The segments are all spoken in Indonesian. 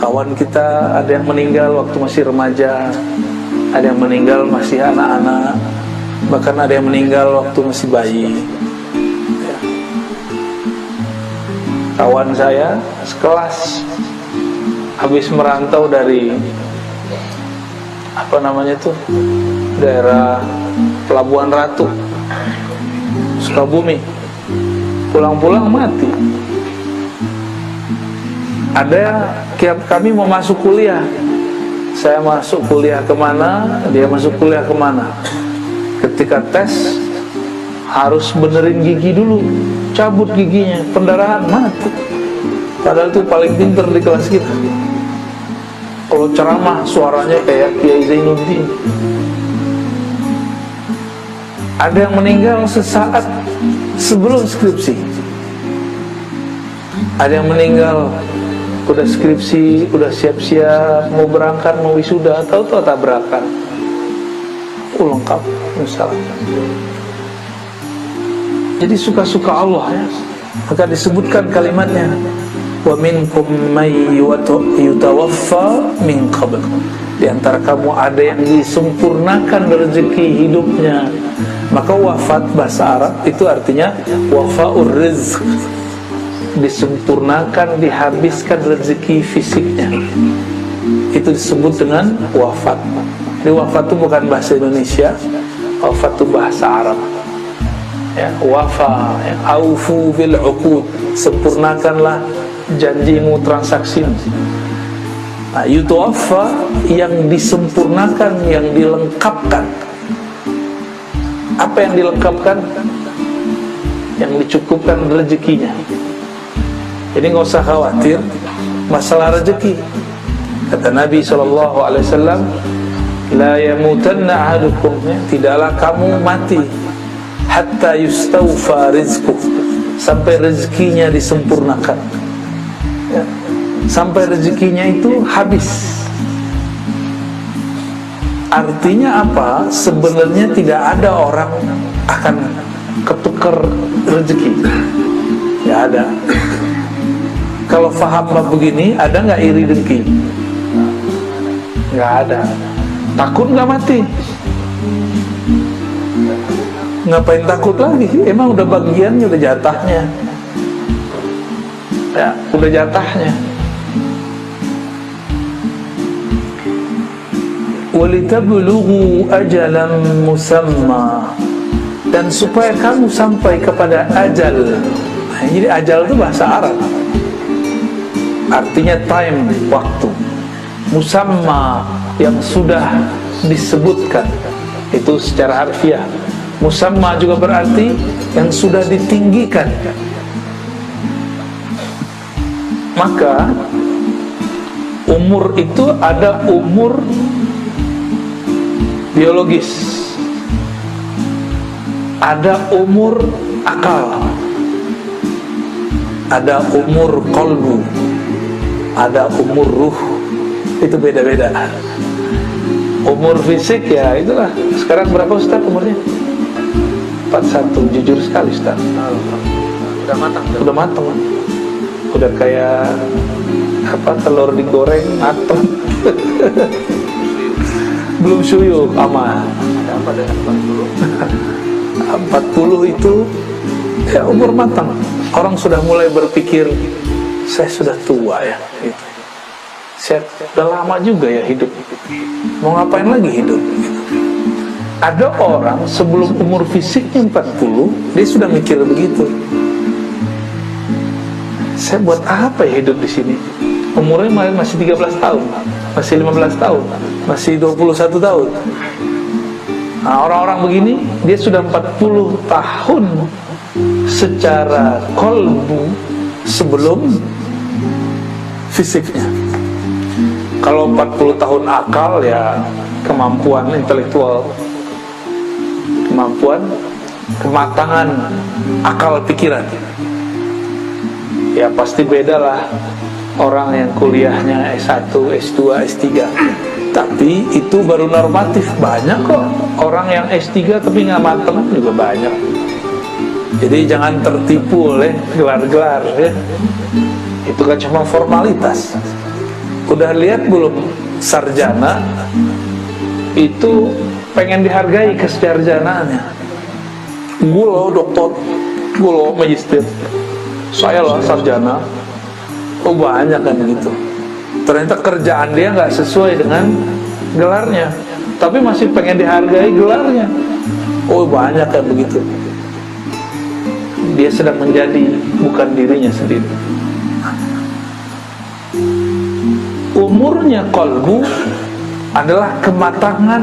kawan kita ada yang meninggal waktu masih remaja, ada yang meninggal masih anak-anak, bahkan ada yang meninggal waktu masih bayi. Ya. Kawan saya sekelas habis merantau dari daerah Pelabuhan Ratu, Sukabumi, pulang-pulang mati. Ada kami mau masuk kuliah, saya masuk kuliah kemana, dia masuk kuliah kemana. Ketika tes harus benerin gigi dulu, cabut giginya, pendarahan, mati. Padahal itu paling pinter di kelas kita. Kalau ceramah suaranya kayak Kiai Zainuddin. Ada yang meninggal sesaat sebelum skripsi, ada yang meninggal udah skripsi, udah siap-siap mau berangkat, mau wisuda, tahu-tahu tabrakan. Lengkap misalnya. Jadi suka-suka Allah ya. Maka disebutkan kalimatnya, wa minkum may yutawaffa min qabl. Di antara kamu ada yang disempurnakan rezeki hidupnya. Maka wafat bahasa Arab itu artinya wafaur rizq, disempurnakan, dihabiskan rezeki fisiknya. Itu disebut dengan wafat. Jadi wafat itu bukan bahasa Indonesia, wafat itu bahasa Arab. Ya, wafa, ya, aufu bil uqud, sempurnakanlah janjimu, transaksimu. Nah, yutawaffa yang disempurnakan, yang dilengkapkan. Apa yang dilengkapkan? Yang dicukupkan rezekinya. Jadi nggak usah khawatir masalah rezeki. Kata Nabi SAW, la yamutanna ahadukum, tidaklah kamu mati hatta yustawfa rizquh, sampai rezekinya disempurnakan ya. Sampai rezekinya itu habis. Artinya apa? Sebenarnya tidak ada orang akan ketukar rezeki, tidak ada. Kalau faham begini, ada nggak iri dengki? Nggak ada. Takut nggak mati? Ngapain takut lagi? Emang udah bagiannya, udah jatahnya. Ya, udah jatahnya. Walitablugu ajalan musamma, dan supaya kamu sampai kepada ajal. Nah, jadi ajal itu bahasa Arab, artinya time, waktu. Musamma, yang sudah disebutkan, itu secara harfiah. Musamma juga berarti yang sudah ditinggikan. Maka umur itu ada umur biologis, ada umur akal, ada umur qalbu, ada umur ruh. Itu beda-beda. Umur fisik ya itulah. Sekarang berapa Ustaz umurnya? 41. Jujur sekali Ustaz. Udah matang. Udah matang. Udah kayak telur digoreng matang. Belum syuyuk, aman. Ada apa dengan 40? 40 itu ya umur matang. Orang sudah mulai berpikir, saya sudah tua ya gitu. Saya udah lama juga ya hidup, mau ngapain lagi hidup gitu. Ada orang sebelum umur fisiknya 40, dia sudah mikir begitu. Saya buat apa ya hidup di sini? Umurnya masih 13 tahun, masih 15 tahun, masih 21 tahun. Nah, orang-orang begini, dia sudah 40 tahun secara kolbu sebelum fisiknya. Kalau 40 tahun akal ya kemampuan intelektual, kemampuan, kematangan akal pikiran. Ya pasti beda lah orang yang kuliahnya S1, S2, S3. Tapi itu baru normatif. Banyak kok orang yang S3 tapi nggak mateng juga banyak. Jadi jangan tertipu oleh gelar-gelar ya. Itu kan cuma formalitas. Udah lihat belum sarjana itu pengen dihargai kesarjanaannya? Gue loh dokter, gue loh magister, saya loh sarjana. Oh banyak kan gitu. Ternyata kerjaan dia nggak sesuai dengan gelarnya, tapi masih pengen dihargai gelarnya. Oh banyak kan begitu. Dia sedang menjadi bukan dirinya sendiri. Umurnya qalbu adalah kematangan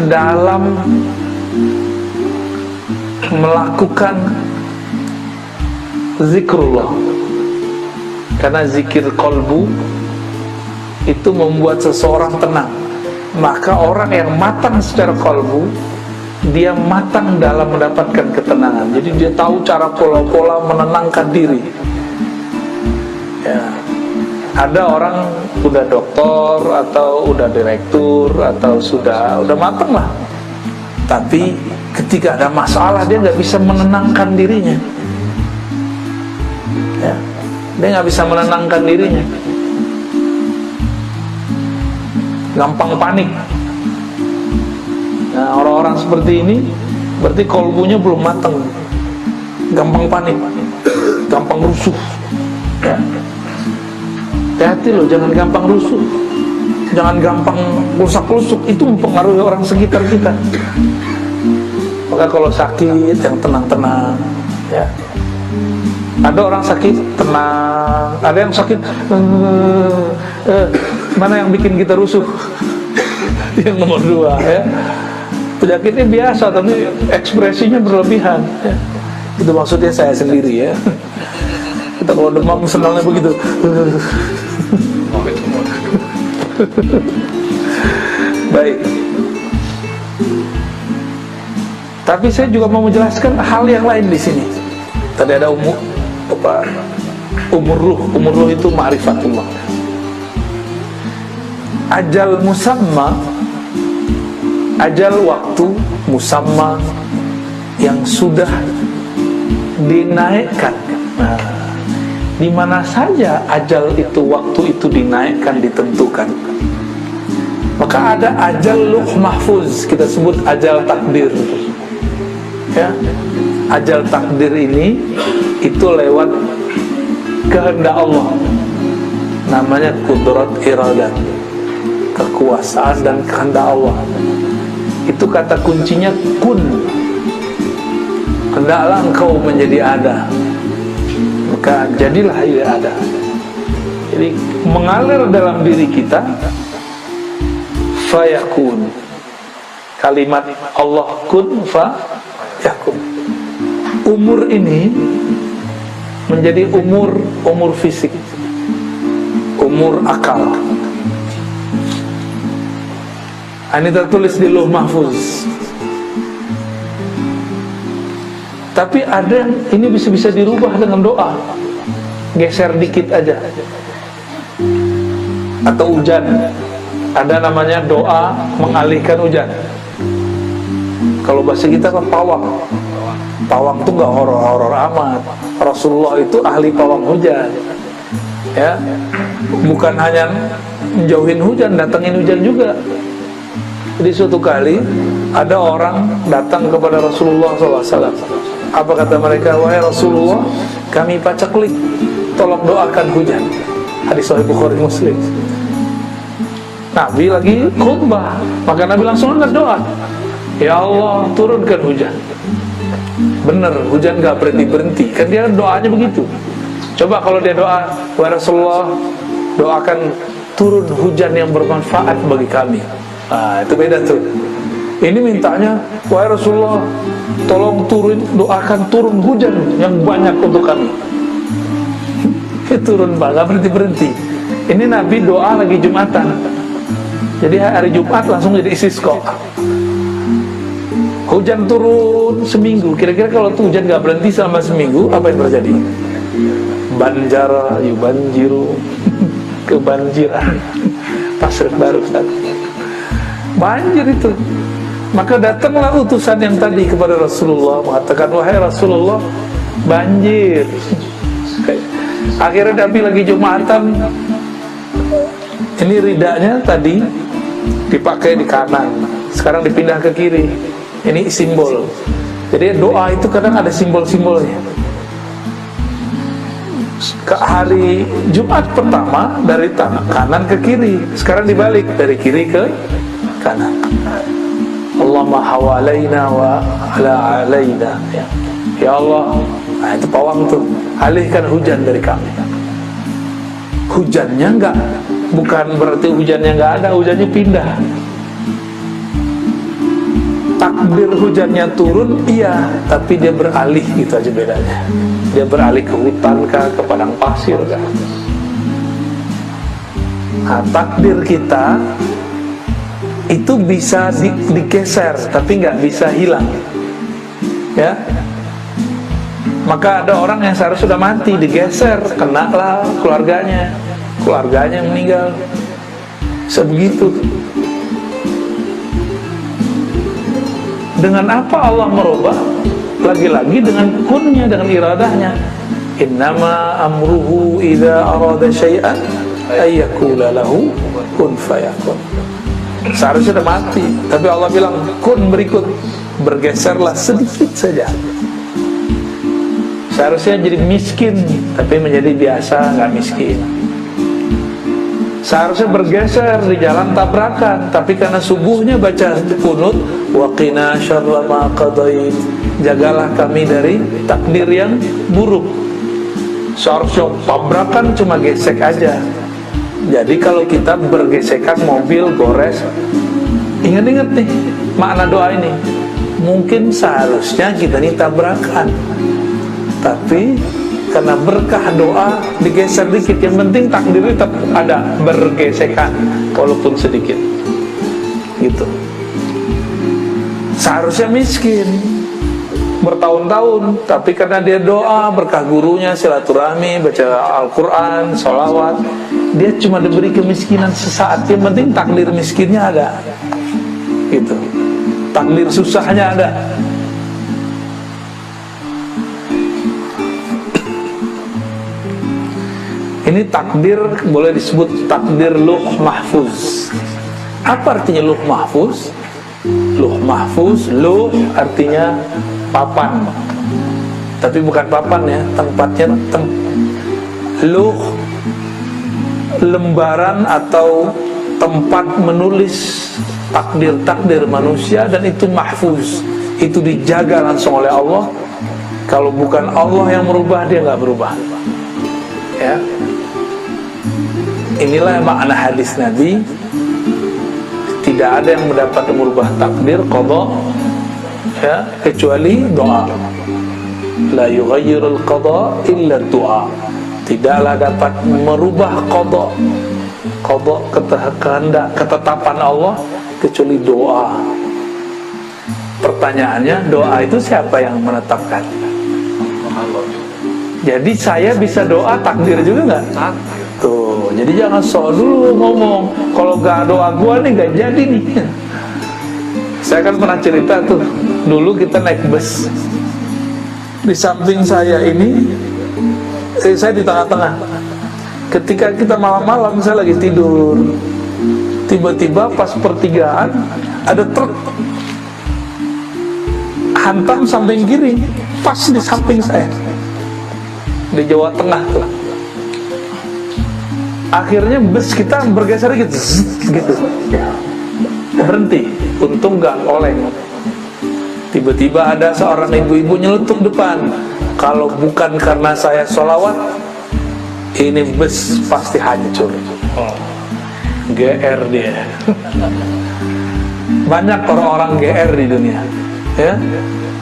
dalam melakukan zikrullah. Karena zikir qalbu itu membuat seseorang tenang. Maka orang yang matang secara qalbu, dia matang dalam mendapatkan ketenangan. Jadi dia tahu cara pola-pola menenangkan diri. Ya. Ada orang udah doktor atau udah direktur atau sudah matang lah, tapi ketika ada masalah dia nggak bisa menenangkan dirinya. Ya. Dia nggak bisa menenangkan dirinya, gampang panik. Nah, orang-orang seperti ini berarti kolbunya belum matang, gampang panik, gampang rusuh. Ya. Hati-hati loh, jangan gampang rusuh, jangan gampang rusak-rusuk, itu mempengaruhi orang sekitar kita. Maka kalau sakit yang tenang-tenang, ya. Ada orang sakit tenang, ada yang sakit mana yang bikin kita rusuh? Yang nomor 2 ya. Penyakitnya biasa tapi ekspresinya berlebihan ya. Itu maksudnya saya sendiri ya. Kita kalau demam senangnya begitu. Baik. Tapi saya juga mau menjelaskan hal yang lain di sini. Tadi ada umur ruh itu ma'rifatullah. Ajal musamma, ajal waktu musamma yang sudah dinaikkan. Nah, di mana saja ajal itu, waktu itu dinaikkan, ditentukan. Maka ada ajal luh mahfuz, kita sebut ajal takdir. Ya, ajal takdir ini itu lewat kehendak Allah. Namanya kudrat iradat, kekuasaan dan kehendak Allah. Itu kata kuncinya kun. Hendaklah engkau menjadi ada, maka jadilah ia ada. Jadi mengalir dalam diri kita fayakun. Kalimat Allah kun fayakun. Umur ini menjadi umur fisik, umur akal. Ini tertulis di Lauh Mahfuz. Tapi ada yang ini bisa dirubah dengan doa, geser dikit aja. Atau hujan, ada namanya doa mengalihkan hujan. Kalau bahasa kita kan pawang. Pawang itu nggak horor-horor amat. Rasulullah itu ahli pawang hujan. Ya, bukan hanya menjauhin hujan, datangin hujan juga. Jadi suatu kali ada orang datang kepada Rasulullah SAW. Apa kata mereka? Wahai Rasulullah, kami pacaklik, tolong doakan hujan. Hadis Sahih Bukhari Muslim. Nabi lagi khutbah, maka Nabi langsung angkat doa. Ya Allah, turunkan hujan. Bener, hujan gak berhenti-berhenti. Kan dia doanya begitu. Coba kalau dia doa, wahai Rasulullah, doakan turun hujan yang bermanfaat bagi kami. Nah, itu beda tuh. Ini mintanya, wahai Rasulullah, tolong doakan turun hujan yang banyak untuk kami. Turun Pak, gak berhenti-berhenti. Ini Nabi doa lagi Jumatan. Jadi hari Jumat langsung jadi istisqa. Hujan turun seminggu. Kira-kira kalau tuh hujan gak berhenti selama seminggu, apa yang terjadi? Banjara yubanjiru, kebanjiran. Pasir baru tadi. Banjir itu. Maka datanglah utusan yang tadi kepada Rasulullah, mengatakan, wahai Rasulullah, banjir. Akhirnya Nabi lagi Jumatan, ini ridanya tadi dipakai di kanan, sekarang dipindah ke kiri. Ini simbol. Jadi doa itu kadang ada simbol-simbolnya. Ke hari Jumat pertama dari kanan ke kiri, sekarang dibalik dari kiri ke kanan. Allahumma hawalaina wa ala alaina. Ya Allah, nah itu pawang tuh, alihkan hujan dari kami. Hujannya bukan berarti hujannya nggak ada, hujannya pindah. Takdir hujannya turun, iya, tapi dia beralih, gitu aja bedanya. Dia beralih ke hutan kah, ke padang pasir kah. Nah, takdir kita itu bisa digeser, tapi nggak bisa hilang. Ya, maka ada orang yang seharusnya sudah mati, digeser, kena lah keluarganya meninggal. Sebegitu. Dengan apa Allah merubah? Lagi-lagi dengan kunnya, dengan iradahnya. Innama amruhu idza arada syai'an ayyakula lahu kun fayakun. Seharusnya sudah mati, tapi Allah bilang kun, berikut, bergeserlah sedikit saja. Seharusnya jadi miskin, tapi menjadi biasa, nggak miskin. Seharusnya bergeser di jalan tabrakan, tapi karena subuhnya baca kunut, wa qina syarra ma qadait, jagalah kami dari takdir yang buruk. Seharusnya tabrakan cuma gesek aja. Jadi kalau kita bergesekan mobil gores, ingat-ingat nih makna doa ini. Mungkin seharusnya kita ini tabrakan, tapi karena berkah doa digeser dikit. Yang penting takdir tetap ada, bergesekan walaupun sedikit, gitu. Seharusnya miskin bertahun-tahun, tapi karena dia doa, berkah gurunya, silaturahmi, baca Al-Quran, sholawat, dia cuma diberi kemiskinan sesaat. Yang penting takdir miskinnya ada, gitu. Takdir susahnya ada. Ini takdir boleh disebut takdir luh mahfuz. Apa artinya luh mahfuz? Luh mahfuz, luh artinya papan, tapi bukan papan ya, tempatnya luh, lembaran atau tempat menulis takdir-takdir manusia, dan itu mahfuz, itu dijaga langsung oleh Allah. Kalau bukan Allah yang merubah, dia nggak berubah. Ya, inilah makna hadis Nabi. Tidak ada yang mendapat merubah takdir qada, ya, kecuali doa. La yughayyirul qada illa doa. Tidaklah dapat merubah qada kehendak, ketetapan Allah, kecuali doa. Pertanyaannya, doa itu siapa yang menetapkan? Jadi saya bisa doa, takdir juga nggak? Tuh, jadi jangan sok dulu ngomong, kalau gak doa gua nih gak jadi nih. Saya kan pernah cerita tuh, dulu kita naik bus, di samping saya ini, saya di tengah-tengah. Ketika kita malam-malam, saya lagi tidur, tiba-tiba pas pertigaan ada truk hantam samping kiri, pas di samping saya, di Jawa Tengah tuh. Akhirnya bus kita bergeser gitu, berhenti. Untung gak oleng. Tiba-tiba ada seorang ibu-ibu nyelutuk depan. Kalau bukan karena saya sholawat, ini bus pasti hancur. GR dia. Banyak orang-orang GR di dunia, ya.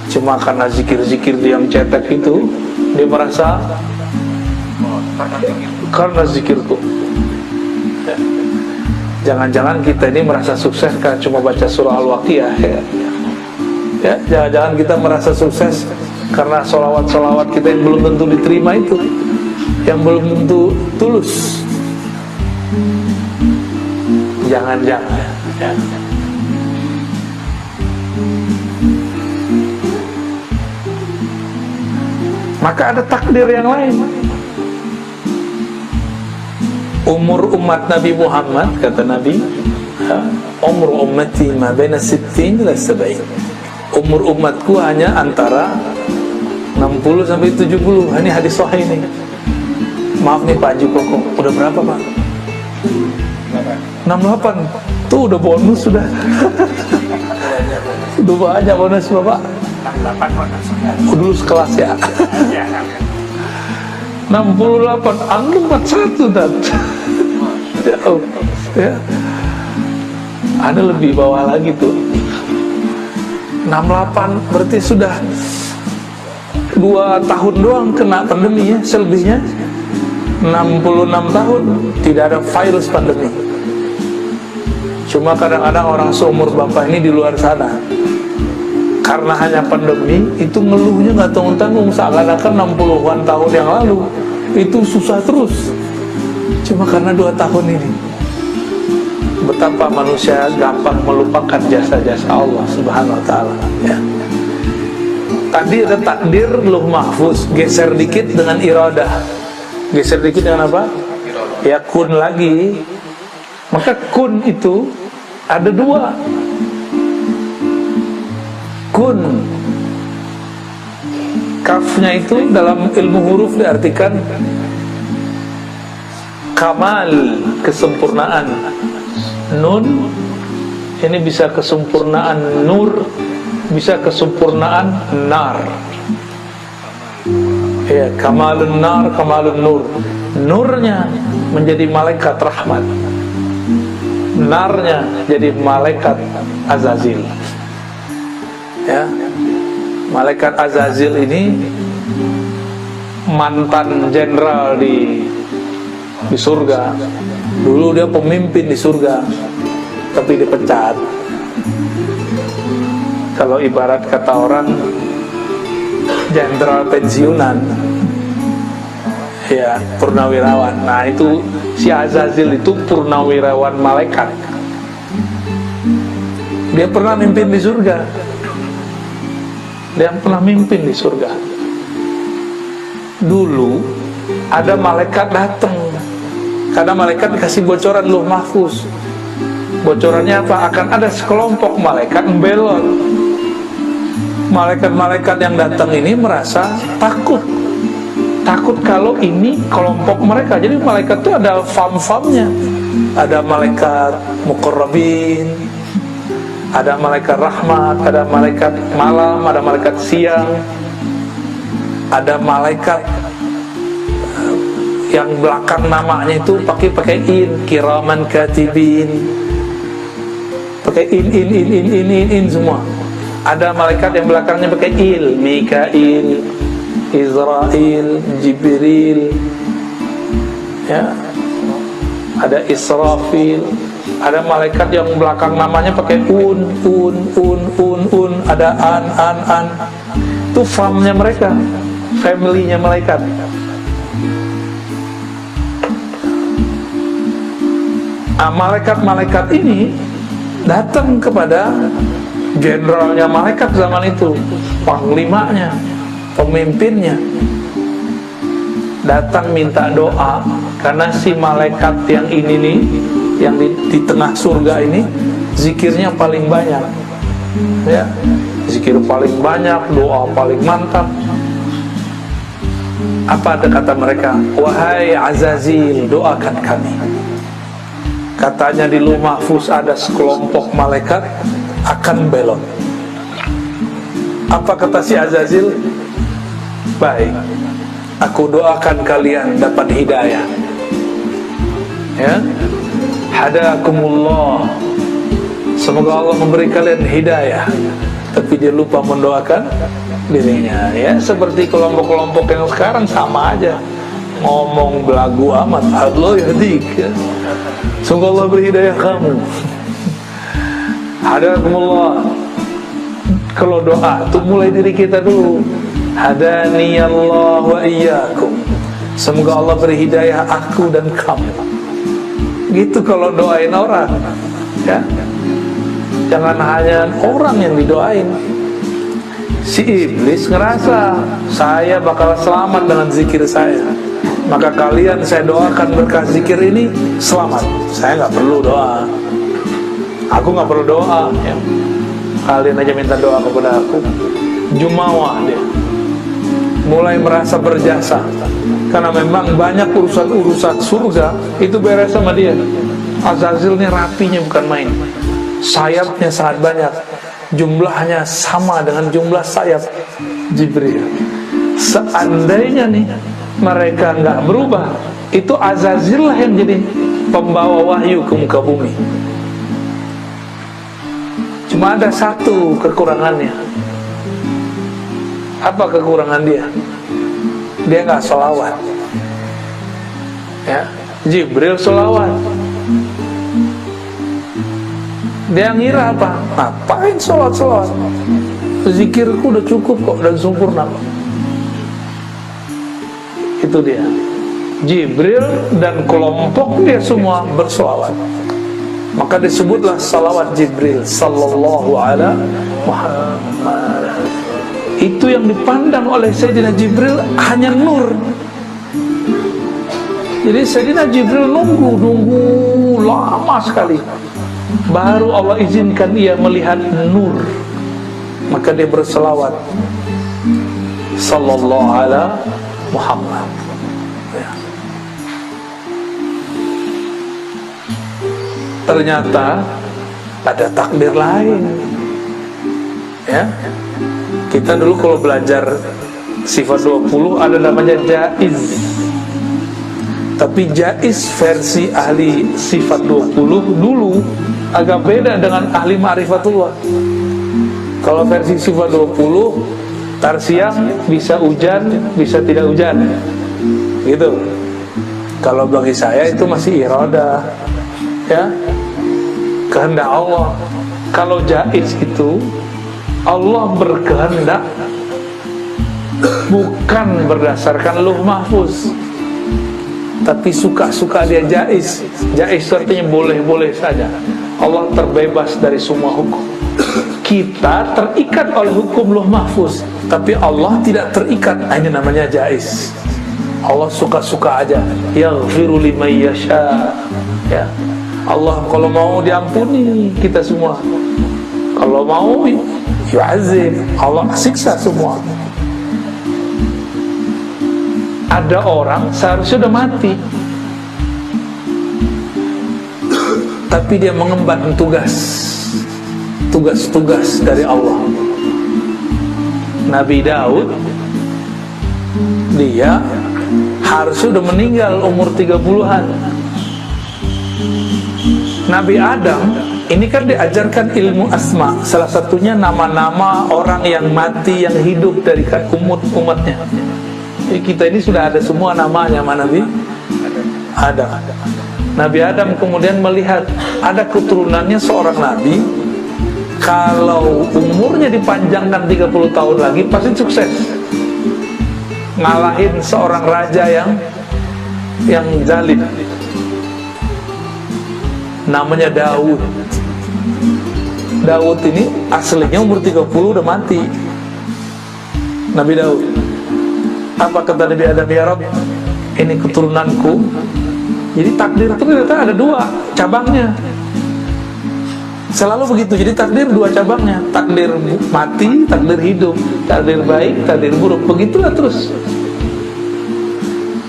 Cuma karena zikir-zikir dia yang cetek itu, dia merasa karena zikirku. Jangan-jangan kita ini merasa sukses karena cuma baca surah Al-Waqiah, ya. Ya, jangan-jangan kita merasa sukses karena solawat-solawat kita yang belum tentu diterima itu, yang belum tentu tulus. Jangan-jangan, ya. Maka ada takdir yang lain. umur umat Nabi Muhammad, kata Nabi, umur ummati ma baina 60 ila 70. Umur umatku hanya antara 60 sampai 70. Ini hadis sahih nih. Maaf nih Pak Haji Koko, udah berapa Pak? 68. Tuh udah bonus sudah. Udah banyak bonus Bapak. 68 bonus. Dulu sekelas ya. 68, antum 41 dan jauh ya. Ada lebih bawah lagi tuh. 68 berarti sudah 2 tahun doang kena pandemi ya, selebihnya 66 tahun tidak ada virus pandemi. Cuma kadang-kadang orang seumur bapak ini di luar sana, karena hanya pandemi itu ngeluhnya nggak tanggung-tanggung, seakan-akan 60-an tahun yang lalu itu susah terus. Cuma karena 2 tahun ini, betapa manusia gampang melupakan jasa-jasa Allah Subhanahu Wa Taala. Ya. Tadi ada takdir Lauh Mahfuz, geser dikit dengan iradah. Geser dikit dengan apa? Ya kun lagi. Maka kun itu ada 2. Kun, kafnya itu dalam ilmu huruf diartikan kamal, kesempurnaan. Nun ini bisa kesempurnaan nur, bisa kesempurnaan nar. Ya, kamalun nar, kamalun nur. Nurnya menjadi malaikat rahmat, narnya jadi malaikat Azazil. Ya, malaikat Azazil ini mantan jenderal di surga. Dulu dia pemimpin di surga, tapi dipecat. Kalau ibarat kata orang, jenderal pensiunan, ya purnawirawan. Nah itu si Azazil itu purnawirawan malaikat. Dia pernah mimpin di surga. Dia pernah mimpin di surga. Dulu ada malaikat datang, karena malaikat dikasih bocoran Lauh Mahfuz. Bocorannya apa? Akan ada sekelompok malaikat membelot. Malaikat-malaikat yang datang ini merasa takut kalau ini kelompok mereka. Jadi malaikat itu ada fam-famnya. Ada malaikat muqarrabin, ada malaikat rahmat, ada malaikat malam, ada malaikat siang, ada malaikat yang belakang namanya itu pakai in, kiraman katibin, pakai in semua. Ada malaikat yang belakangnya pakai il, Mikail, Israel, Jibril, ya. Ada Israfil. Ada malaikat yang belakang namanya pakai un, ada an. Itu famnya mereka, family-nya malaikat. Nah, malaikat-malaikat ini datang kepada jenderalnya malaikat zaman itu, panglimanya, pemimpinnya, datang minta doa. Karena si malaikat yang ini nih, yang di tengah surga ini, zikirnya paling banyak, ya, zikir paling banyak, doa paling mantap. Apa ada kata mereka? Wahai Azazil, doakan kami. Katanya di Lauh Mahfuz ada sekelompok malaikat akan belot. Apa kata si Azazil? Baik, aku doakan kalian dapat hidayah. Ya, hadakumullah. Semoga Allah memberi kalian hidayah. Tapi dia lupa mendoakan dirinya. Ya, seperti kelompok-kelompok yang sekarang sama aja, ngomong belagu amat. Allah yahdik, ya. Semoga Allah beri hidayah kamu. Hadakumullah. Kalau doa itu mulai diri kita dulu. Hadaniyallah wa iyyakum. Semoga Allah beri hidayah aku dan kamu. Gitu kalau doain orang, ya. Jangan hanya orang yang didoain. Si iblis ngerasa saya bakal selamat dengan zikir saya. Maka kalian saya doakan berkah zikir ini selamat. Saya nggak perlu doa, aku nggak perlu doa ya. Kalian aja minta doa kepada aku. Jumawa dia mulai merasa berjasa, karena memang banyak urusan-urusan surga itu beres sama dia. Azazilnya rapinya bukan main, sayapnya sangat banyak, jumlahnya sama dengan jumlah sayap Jibril. Seandainya nih mereka nggak berubah, itu Azazil lah yang jadi pembawa wahyu ke muka bumi. Cuma ada satu kekurangannya. Apa kekurangan dia? Dia nggak sholawat ya. Jibril sholawat. Dia ngira apa? Ngapain sholawat? Zikirku udah cukup kok dan sempurna. Itu dia. Jibril dan kelompok dia semua bersolawat. Maka disebutlah salawat Jibril sallallahu alaihi Muhammad. Itu yang dipandang oleh Sayyidina Jibril hanya nur. Jadi Sayyidina Jibril nunggu lama sekali, baru Allah izinkan ia melihat nur. Maka dia berselawat sallallahu alaihi Muhammad ya. Ternyata ada takdir lain ya. Kita dulu kalau belajar sifat 20 ada namanya jaiz. Tapi jaiz versi ahli sifat 20 dulu agak beda dengan ahli ma'rifatullah. Kalau versi sifat 20 tar siang bisa hujan, bisa tidak hujan gitu. Kalau bagi saya itu masih iradah ya, kehendak Allah. Kalau jaiz itu Allah berkehendak bukan berdasarkan lauh mahfuz, tapi suka-suka dia jaiz. Jaiz artinya boleh-boleh saja. Allah terbebas dari semua hukum. Kita terikat oleh hukum lauh mahfuz, tapi Allah tidak terikat. Ini namanya jaiz. Allah suka-suka aja. Yaghfiru liman yasha ya. Allah kalau mau diampuni kita semua, kalau mau yu'azib, Allah siksa semua. Ada orang seharusnya sudah mati, tapi dia mengemban tugas-tugas dari Allah. Nabi Daud, dia harusnya sudah meninggal umur 30-an. Nabi Adam ini kan diajarkan ilmu asma, salah satunya nama-nama orang yang mati, yang hidup dari umatnya. Jadi kita ini sudah ada semua namanya sama Nabi Adam. Nabi Adam kemudian melihat ada keturunannya seorang nabi, kalau umurnya dipanjangkan 30 tahun lagi pasti sukses, ngalahin seorang raja yang zalim. Namanya Daud. Daud ini aslinya umur 30 udah mati. Nabi Daud. Apa kata Nabi Adam? Ya Rabb, ini keturunanku. Jadi takdir itu ternyata ada dua cabangnya. Selalu begitu. Jadi takdir dua cabangnya. Takdir mati, takdir hidup. Takdir baik, takdir buruk. Begitulah terus.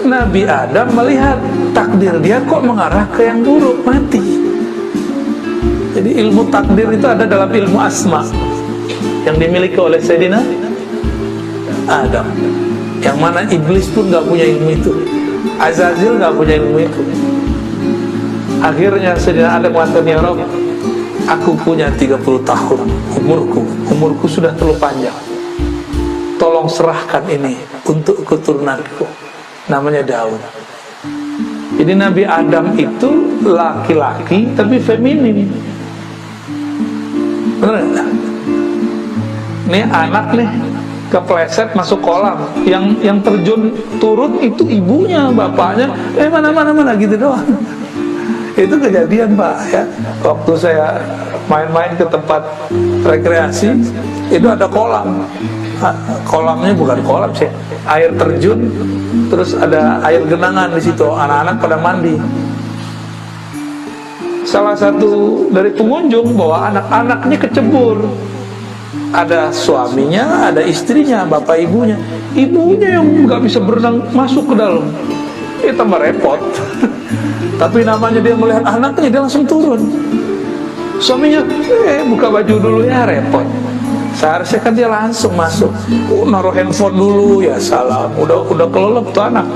Nabi Adam melihat takdir dia kok mengarah ke yang buruk, mati. Jadi ilmu takdir itu ada dalam ilmu asma yang dimiliki oleh Sayyidina Adam, yang mana iblis pun gak punya ilmu itu, Azazil gak punya ilmu itu. Akhirnya Sayyidina Adam mengatakan, ya Rabb, aku punya 30 tahun umurku sudah terlalu panjang, tolong serahkan ini untuk keturunanku, namanya Daud. Jadi Nabi Adam itu laki-laki tapi feminim. Bener gak? Nih anak nih kepleset masuk kolam, yang terjun turun itu ibunya, bapaknya mana gitu doang. Itu kejadian Pak ya. Waktu saya main-main ke tempat rekreasi, itu ada kolam. kolamnya bukan kolam sih, air terjun, terus ada air genangan di situ, anak-anak pada mandi. Salah satu dari pengunjung bawa anak-anaknya kecebur. Ada suaminya, ada istrinya, bapak ibunya. Ibunya yang nggak bisa berenang masuk ke dalam, tambah repot. Tapi namanya dia melihat anaknya, dia langsung turun. Suaminya, buka baju dulu ya, repot. Seharusnya kan dia langsung masuk. Naruh handphone dulu, ya salam. Udah kelelep tuh anak.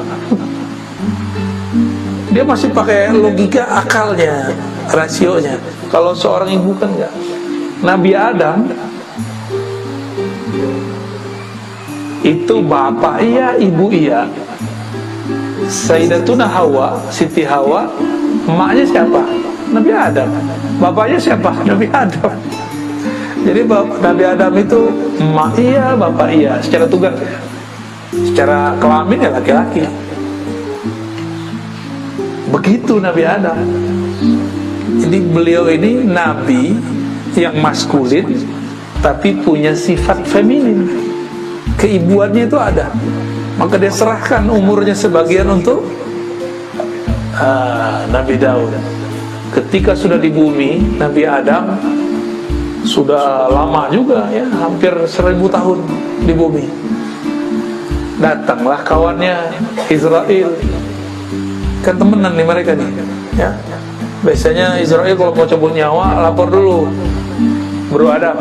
Dia masih pakai logika akalnya, rasionya. Kalau seorang ibu kan enggak. Nabi Adam itu bapak iya, ibu iya. Sayyidatuna Hawa, Siti Hawa, emaknya siapa? Nabi Adam. Bapaknya siapa? Nabi Adam. Jadi Nabi Adam itu emak iya, bapak iya, secara tugas. Secara kelamin ya laki-laki. Begitu Nabi Adam. Jadi beliau ini nabi yang maskulin tapi punya sifat feminin. Keibuannya itu ada. Maka dia serahkan umurnya sebagian untuk Nabi Daud. Ketika sudah di bumi, Nabi Adam sudah lama juga ya, hampir 1000 tahun di bumi. Datanglah kawannya Israel. Kan temenan nih mereka nih ya. Biasanya Israel kalau mau cabut nyawa lapor dulu, Bro Adam,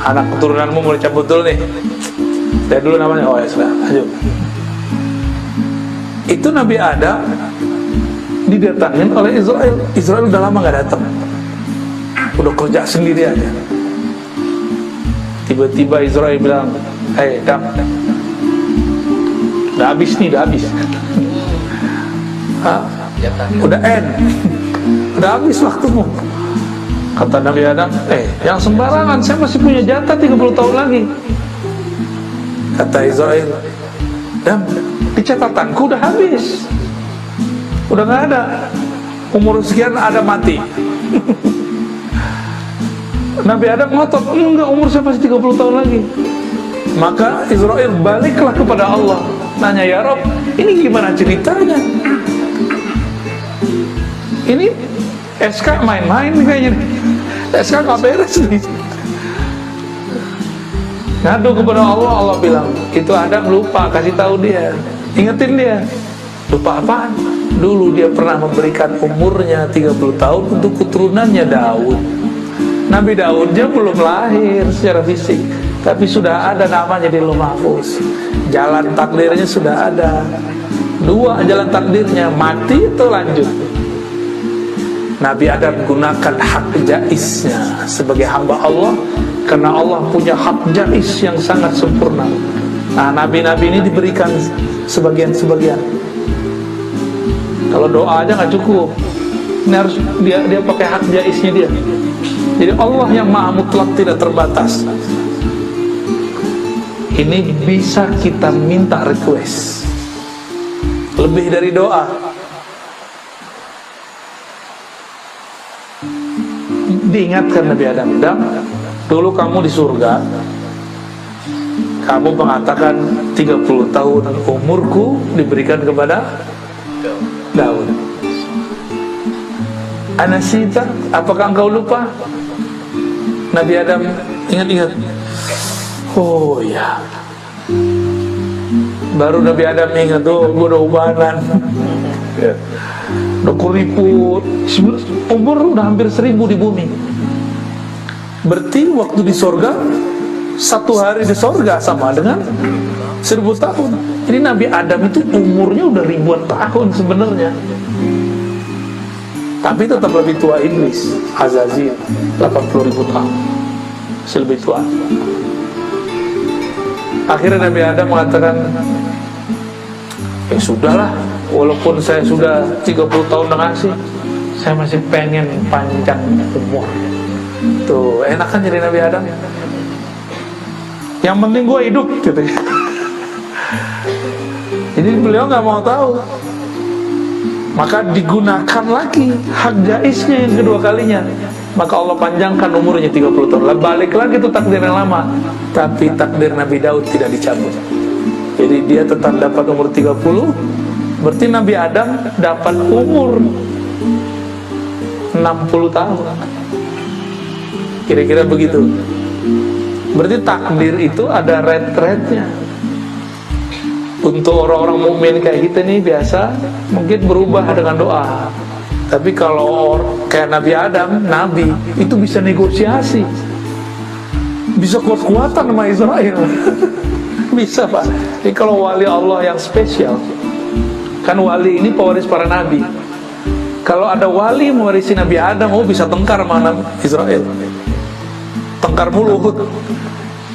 anak keturunanmu mau dicabut dulu nih. Saya dulu namanya, oh ya sudah, ayo. Itu Nabi Adam didatangin oleh Israel. Israel udah lama gak datang, udah kerja sendiri aja. Tiba-tiba Israel bilang, Adam, udah habis nih, udah habis. Udah end, udah habis waktumu. Kata Nabi Adam, yang sembarangan, saya masih punya jatah 30 tahun lagi. Kata Israel, Adam, di catatanku udah habis, udah gak ada, umur sekian ada mati. Nabi Adam ngotot, enggak, umur saya masih 30 tahun lagi. Maka Israel baliklah kepada Allah, nanya, ya Rob, ini gimana ceritanya? Ini SK main-main kayaknya nih. SK gak beres nih. Ngadu kepada Allah, Allah bilang, itu Adam lupa, kasih tahu dia, ingetin dia. Lupa apaan? Dulu dia pernah memberikan umurnya 30 tahun untuk keturunannya Daud. Nabi Daud dia belum lahir secara fisik, tapi sudah ada namanya di Lauh Mahfuz. Jalan takdirnya sudah ada. 2 jalan takdirnya, mati atau lanjut. Nabi Adam gunakan hak jaiznya sebagai hamba Allah, karena Allah punya hak jaiz yang sangat sempurna. Nah, nabi-nabi ini diberikan sebagian-sebagian. Kalau doa aja nggak cukup, ini harus dia pakai hak jaiznya dia. Jadi Allah yang maha mutlak, tidak terbatas. Ini bisa kita minta request lebih dari doa. Diingatkan Nabi Adam, dulu kamu di surga, kamu mengatakan 30 tahun umurku diberikan kepada Daud. Anasita, apakah engkau lupa? Nabi Adam ingat-ingat. Oh ya, baru Nabi Adam ingat, tuh gue udah ubanan, udah kuriput, umur udah hampir 1000 di bumi. Berarti waktu di sorga, 1 hari di sorga sama dengan 1000 tahun. Jadi Nabi Adam itu umurnya udah ribuan tahun sebenarnya, tapi tetap lebih tua Iblis, Azazil, 80.000 tahun, lebih tua. Akhirnya Nabi Adam mengatakan, sudahlah, walaupun saya sudah 30 tahun udah ngasih, saya masih pengen panjang umur. Tuh, enak kan jadi Nabi Adam? Yang penting gue hidup gitu. Jadi beliau gak mau tahu. Maka digunakan lagi hak jaiznya yang kedua kalinya. maka Allah panjangkan umurnya 30 tahun. Lah balik lagi itu takdir yang lama. Tapi takdir Nabi Daud tidak dicabut. Jadi dia tetap dapat umur 30. Berarti Nabi Adam dapat umur 60 tahun. Kira-kira begitu. Berarti takdir itu ada rate-rate-nya. Untuk orang-orang mukmin kayak kita nih biasa mungkin berubah dengan doa. Tapi kalau kayak Nabi Adam, Nabi itu bisa negosiasi, bisa kuat-kuatan sama Israel. Bisa Pak. Jadi kalau wali Allah yang spesial, kan wali ini pewaris para nabi. Kalau ada wali mewarisi Nabi Adam, oh bisa tengkar sama Israel, tengkar mulut.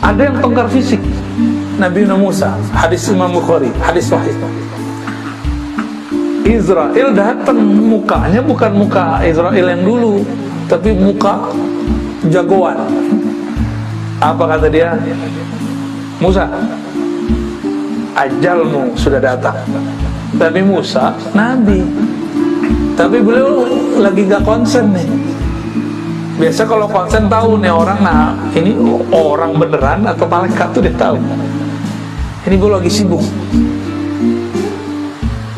Ada yang tengkar fisik, Nabi Musa, hadis Imam Bukhari, hadis sahih. Israel datang, mukanya bukan muka Israel yang dulu, tapi muka jagoan. Apa kata dia? Musa, ajalmu sudah datang. Tapi Musa nabi, tapi beliau lagi gak konsen nih. Biasa kalau konsen tahu nih orang, nah ini orang beneran atau malaikat tuh dia tahu. Ini gue lagi sibuk.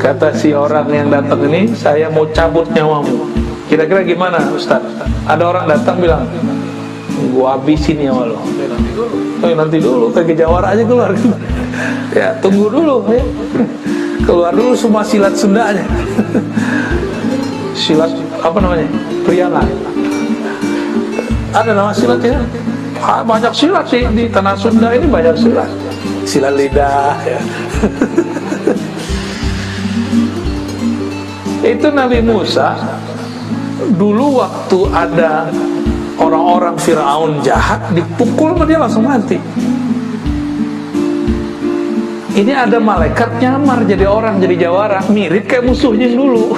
Kata si orang yang datang ini, saya mau cabut nyawamu. Kira-kira gimana Ustaz? Ada orang datang bilang, gua habisin nyawa lo. Nanti dulu, kayak jawara aja keluar. Ya tunggu dulu ya. Keluar dulu semua silat Sundanya. Silat apa namanya? Priangan. Ada nama silat ya? Banyak silat sih di tanah Sunda ini, banyak silat. Silat lidah ya. Itu Nabi Musa dulu waktu ada orang-orang Firaun jahat dipukul sama dia langsung mati. Ini ada malaikat nyamar jadi orang, jadi jawara, mirip kayak musuhnya yang dulu.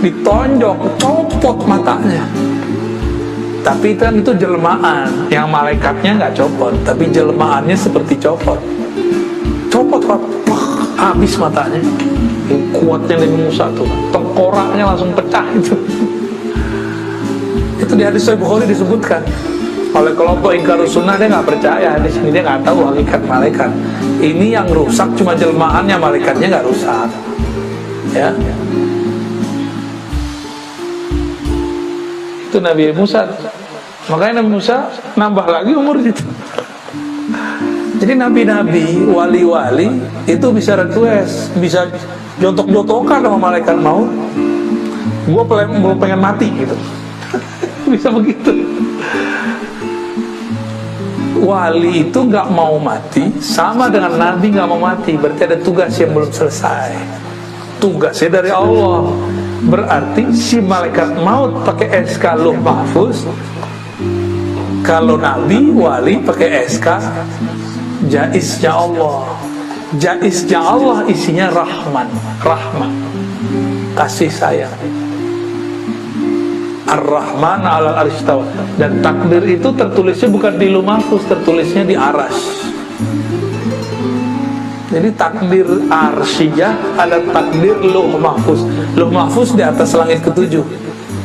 Ditonjok, copot matanya. Tapi kan itu jelmaan, yang malaikatnya nggak copot, tapi jelmaannya seperti copot. Copot, habis matanya. Kuatnya Nabi Musa tuh, tengkoraknya langsung pecah itu. Itu di hadis Sahih Bukhari disebutkan. Oleh kelompok ingkarus sunnah, dia nggak percaya hadis ini, dia nggak tahu hakikat malaikat. Ini yang rusak cuma jelmaannya, malaikatnya nggak rusak. Ya. Itu Nabi Musa. Makanya Nabi Musa nambah lagi umur gitu. Jadi nabi-nabi, wali-wali itu bisa request, bisa jontok-jontokan sama malaikat maut. Gue belum pengen mati gitu. Bisa begitu. Wali itu nggak mau mati, sama dengan nabi nggak mau mati. Berarti ada tugas yang belum selesai. Tugasnya dari Allah. Berarti si malaikat maut pakai SK Lauh Mahfuz. Kalau nabi, wali pakai SK Jaiznya Allah. Jaiznya Allah isinya rahman, rahmat, kasih sayang. Ar-Rahman 'alal 'arsy istawa. Dan takdir itu tertulisnya bukan di Lauh Mahfuz, tertulisnya di Arasy. Jadi takdir arsyiyah, ada takdir Lauh Mahfuz. Lauh Mahfuz di atas langit ketujuh.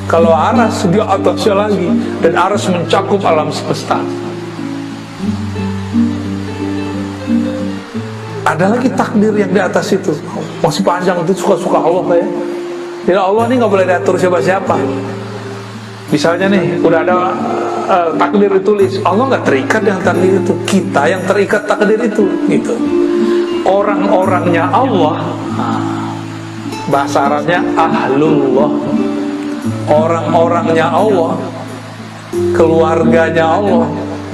Kalau Arasy di atasnya lagi, dan Arasy mencakup alam semesta. Ada lagi takdir yang di atas itu, masih panjang, itu suka-suka Allah ya. Jadi Allah ini nggak boleh diatur siapa-siapa. Misalnya nih, udah ada takdir ditulis, Allah nggak terikat dengan takdir itu, kita yang terikat takdir itu, gitu. Orang-orangnya Allah, bahasa Arabnya ahlullah. Orang-orangnya Allah, keluarganya Allah,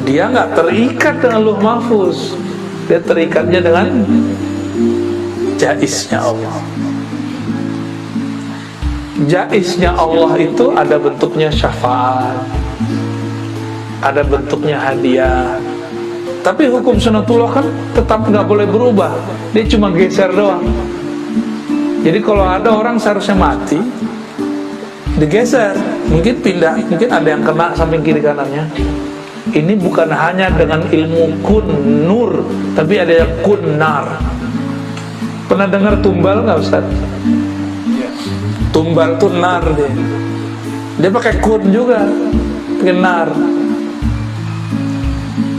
dia nggak terikat dengan Lauh Mahfuz, dia terikatnya dengan jaiznya Allah. Jaiznya Allah itu ada bentuknya syafaat, ada bentuknya hadiah. Tapi hukum sunatullah kan tetap nggak boleh berubah, dia cuma geser doang. Jadi kalau ada orang seharusnya mati, digeser, mungkin pindah, mungkin ada yang kena samping kiri kanannya. Ini bukan hanya dengan ilmu kun nur, tapi ada yang kun nar. Pernah dengar tumbal nggak Ustaz? Tumbal tuh nar deh. Dia pakai kun juga, pakai nar.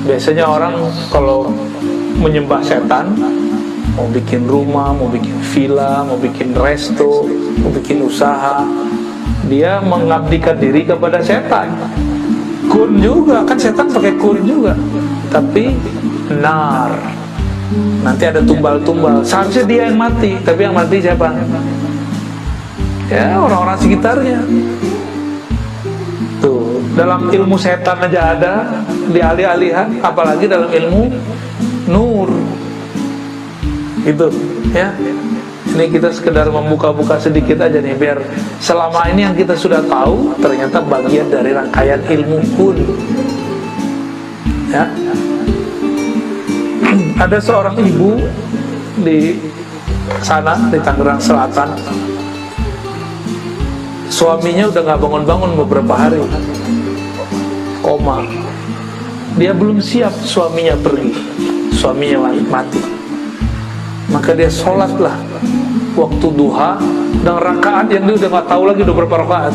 Biasanya orang kalau menyembah setan, mau bikin rumah, mau bikin villa, mau bikin resto, mau bikin usaha, dia mengabdikan diri kepada setan. Kun juga, kan setan pakai kun juga, tapi nar. Nanti ada tumbal-tumbal. Seharusnya dia yang mati, tapi yang mati siapa? Ya, orang-orang sekitarnya. Tuh, dalam ilmu setan aja ada dialih-alihan, apalagi dalam ilmu nur. Gitu, ya. Ini kita sekedar membuka-buka sedikit aja nih, biar selama ini yang kita sudah tahu ternyata bagian dari rangkaian ilmu kun. Ya. Ada seorang ibu di sana, di Tangerang Selatan. Suaminya udah gak bangun-bangun beberapa hari, koma. Dia belum siap suaminya pergi, suaminya mati. Maka dia sholatlah waktu duha dengan rakaat yang dia udah gak tahu lagi udah berapa rakaat.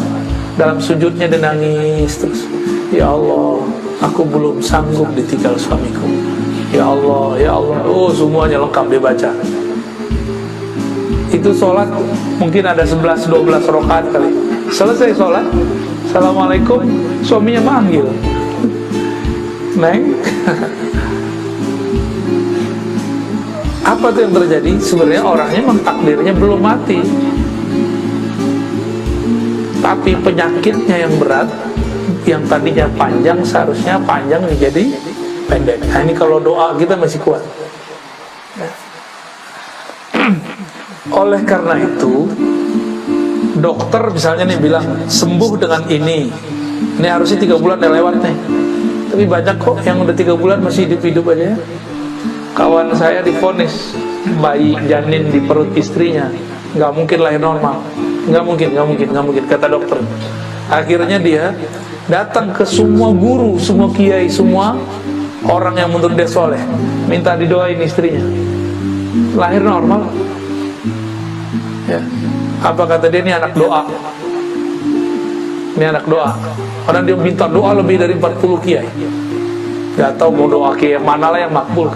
Dalam sujudnya dia nangis terus, ya Allah, aku belum sanggup ditinggal suamiku. Ya Allah, ya Allah. Oh, semuanya lengkap dia baca. Itu sholat mungkin ada 11-12 rakaat kali. Selesai sholat, assalamualaikum, suaminya manggil, Neng. Apa tuh yang terjadi? Sebenarnya orangnya takdirnya belum mati, tapi penyakitnya yang berat, yang tadinya panjang seharusnya panjang menjadi pendek. Nah, ini kalau doa kita masih kuat. Oleh karena itu, dokter misalnya nih bilang sembuh dengan ini harusnya 3 bulan udah lewat nih, tapi banyak kok yang udah 3 bulan masih hidup-hidup aja. Kawan saya divonis bayi janin di perut istrinya nggak mungkin lahir normal, nggak mungkin kata dokter. Akhirnya dia datang ke semua guru, semua kiai, semua orang yang menurut dia soleh, minta didoain istrinya lahir normal. Ya. Apa kata dia? Ini anak doa. Ini anak doa. Orang dia minta doa lebih dari 40 kiai. Gak tahu mau doa kiai mana lah yang makbul.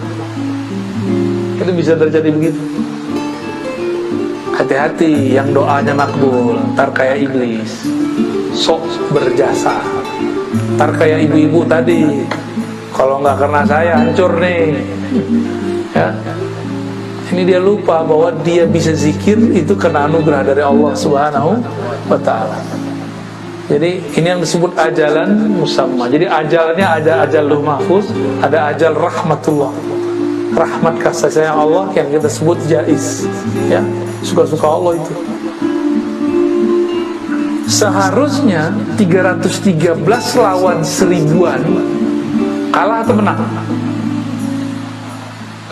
Itu bisa terjadi begitu. Hati-hati yang doanya makbul, ntar kayak iblis, sok berjasa. Ntar kayak ibu-ibu tadi, kalau nggak kena saya hancur nih. Ya. Ini dia lupa bahwa dia bisa zikir itu karena anugerah dari Allah Subhanahu wa ta'ala. Jadi ini yang disebut ajalan musamma. Jadi ajalnya ada ajalul mahfuz, ada ajal rahmatullah, rahmat kasih sayang Allah yang kita sebut jaiz. Ya, suka-suka Allah itu. Seharusnya 313 lawan 1000-an, kalah atau menang?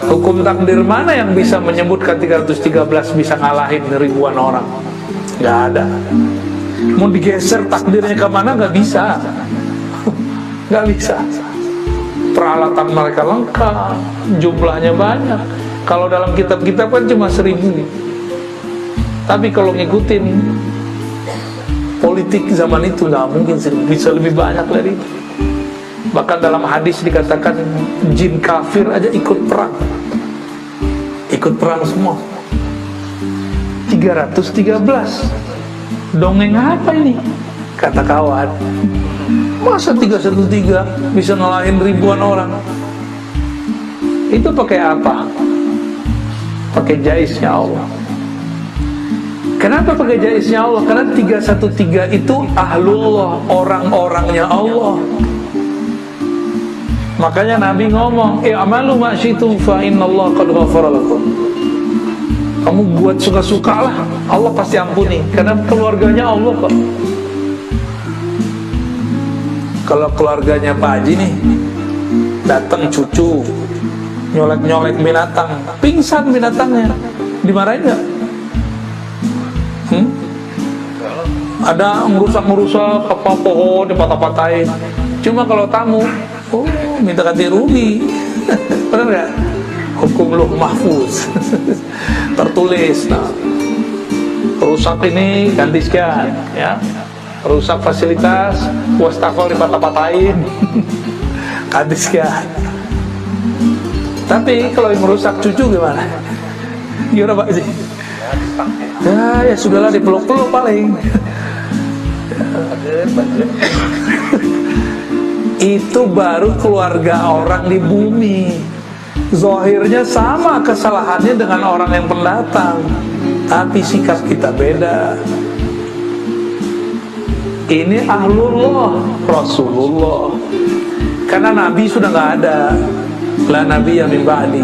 Hukum takdir mana yang bisa menyebutkan 313 bisa ngalahin ribuan orang? Gak ada. Mau digeser takdirnya kemana gak bisa. Gak bisa. Peralatan mereka lengkap, jumlahnya banyak. Kalau dalam kitab-kitab kan cuma 1000. Tapi kalau ngikutin politik zaman itu gak mungkin 1000, bisa lebih banyak dari itu. Bahkan dalam hadis dikatakan jin kafir aja ikut perang. Ikut perang semua. 313. Dongeng apa ini? Kata kawan. Masa 313 bisa ngalahin ribuan orang? Itu pakai apa? Pakai jaiznya Allah. Kenapa pakai jaiznya Allah? Karena 313 itu ahlullah, orang-orangnya Allah. Makanya Nabi ngomong, i'malu ma syi'tum fa innallaha qad ghafara lakum. Kamu buat suka-suka lah, Allah pasti ampuni, karena keluarganya Allah kok. Kalau keluarganya Pak Haji nih, datang cucu nyolek-nyolek binatang, pingsan binatangnya, dimarahin nggak? Ada ngerusak-ngerusak apa pohon dipatah-patahin. Cuma kalau tamu, oh, minta ganti rugi. Benar nggak? Hukum luh mahfuz tertulis. Nah, rusak ini ganti sekian, ya. rusak fasilitas, wastafel dipatah-patahin. Kadis ya. Tapi kalau yang merusak cucu gimana? Gimana Pak sih? Ya sudahlah, dipeluk-peluk paling. Itu baru keluarga orang di bumi. Zahirnya sama kesalahannya dengan orang yang pendatang, tapi sikap kita beda. Ini ahlullah, Rasulullah. Karena Nabi sudah nggak ada, la nabi yang min ba'di.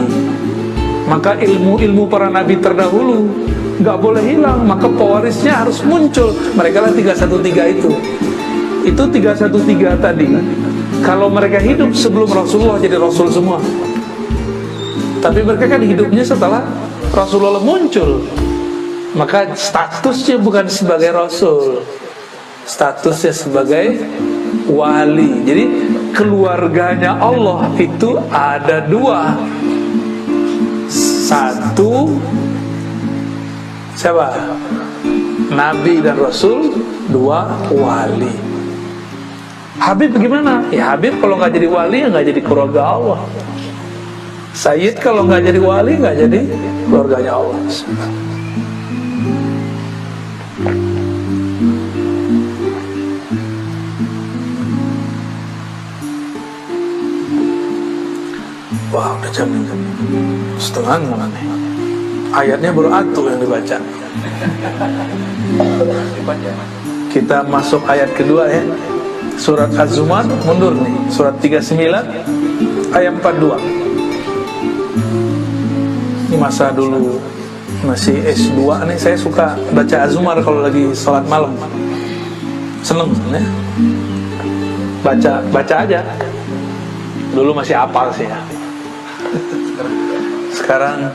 Maka ilmu-ilmu para nabi terdahulu nggak boleh hilang, maka pewarisnya harus muncul. Mereka lah 313 itu 313 tadi. Kalau mereka hidup sebelum Rasulullah jadi Rasul semua. Tapi mereka kan hidupnya setelah Rasulullah muncul. Maka statusnya bukan sebagai Rasul, statusnya sebagai wali. Jadi keluarganya Allah itu ada dua. Satu siapa? Nabi dan Rasul. Dua, wali. Habib bagaimana? Ya Habib kalau nggak jadi wali ya nggak jadi keluarga Allah. Sayyid kalau nggak jadi wali nggak jadi keluarganya Allah. Wah udah jam setengah nih. Ayatnya baru atuh yang dibaca. Kita masuk ayat kedua ya. Surat Az-Zumar mundur nih. Surat 39 ayat 42. Ini masa dulu masih S2 nih, saya suka baca Az-Zumar kalau lagi sholat malam. Seneng ya. Baca aja. Dulu masih hafal sih ya. Sekarang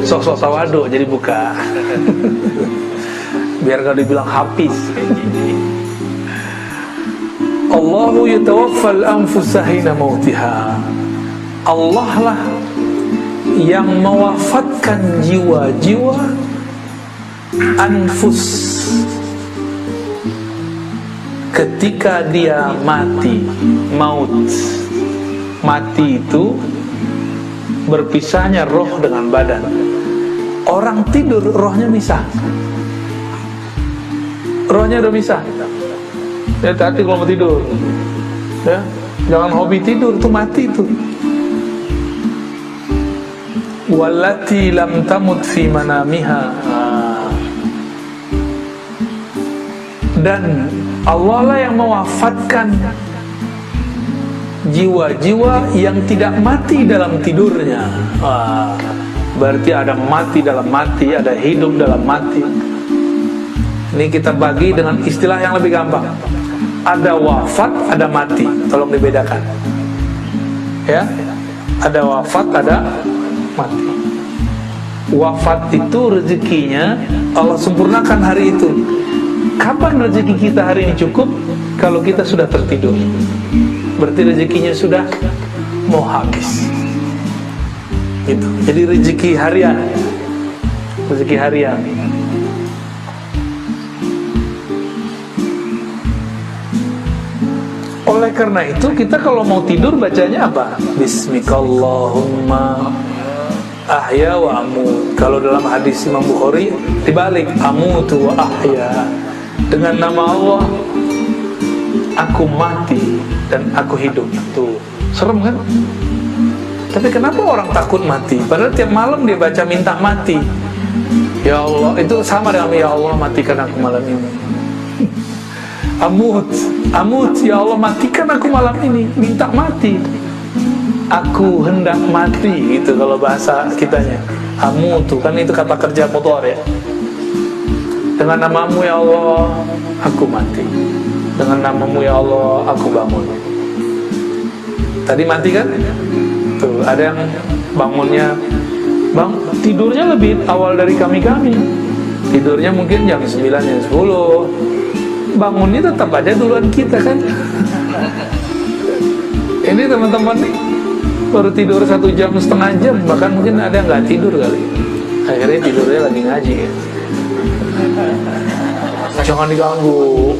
sok-sok tawadu jadi buka. Biar gak dibilang hafiz. Allahu yatawaffal anfusa hina mautiha. Allah lah yang mewafatkan jiwa-jiwa, anfus, ketika dia mati. Maut, mati itu berpisahnya roh dengan badan. Orang tidur rohnya misah. Rohnya udah misah. Ya hati kalau mau tidur ya, jangan hobi tidur, tuh mati tuh. Wallati lam tamut fi manamiha. Dan Allah lah yang mewafatkan jiwa-jiwa yang tidak mati dalam tidurnya. Berarti ada mati dalam mati, ada hidup dalam mati. Ini kita bagi dengan istilah yang lebih gampang. Ada wafat, ada mati. Tolong dibedakan. Ya, ada wafat, ada mati. Wafat itu rezekinya Allah sempurnakan hari itu. Kapan rezeki kita hari ini cukup? Kalau kita sudah tertidur. Berarti rezekinya sudah mau habis. Gitu. Jadi rezeki harian. Rezeki harian. Oleh karena itu kita kalau mau tidur bacanya apa? Bismikallahumma ahya wa amut. Kalau dalam hadis Imam Bukhari dibalik, amutu wa ahya. Dengan nama Allah aku mati dan aku hidup. Tuh, serem kan? Tapi kenapa orang takut mati? Padahal tiap malam dia baca minta mati. Ya Allah, itu sama dengan ya Allah matikan aku malam ini. Amut, ya Allah matikan aku malam ini, minta mati. Aku hendak mati, gitu kalau bahasa kitanya. Amutu, kan itu kata kerja motor ya. Dengan namamu ya Allah, aku mati. Dengan namamu ya Allah, aku bangun. Tadi mati kan? Tuh, ada yang bangunnya, tidurnya lebih awal dari kami. Tidurnya mungkin jam 9, jam 10. Bangunnya tetap aja duluan kita kan. Ini teman-teman nih baru tidur 1,5 jam, bahkan mungkin ada yang nggak tidur kali. Akhirnya tidurnya lagi ngaji ya. jangan diganggu.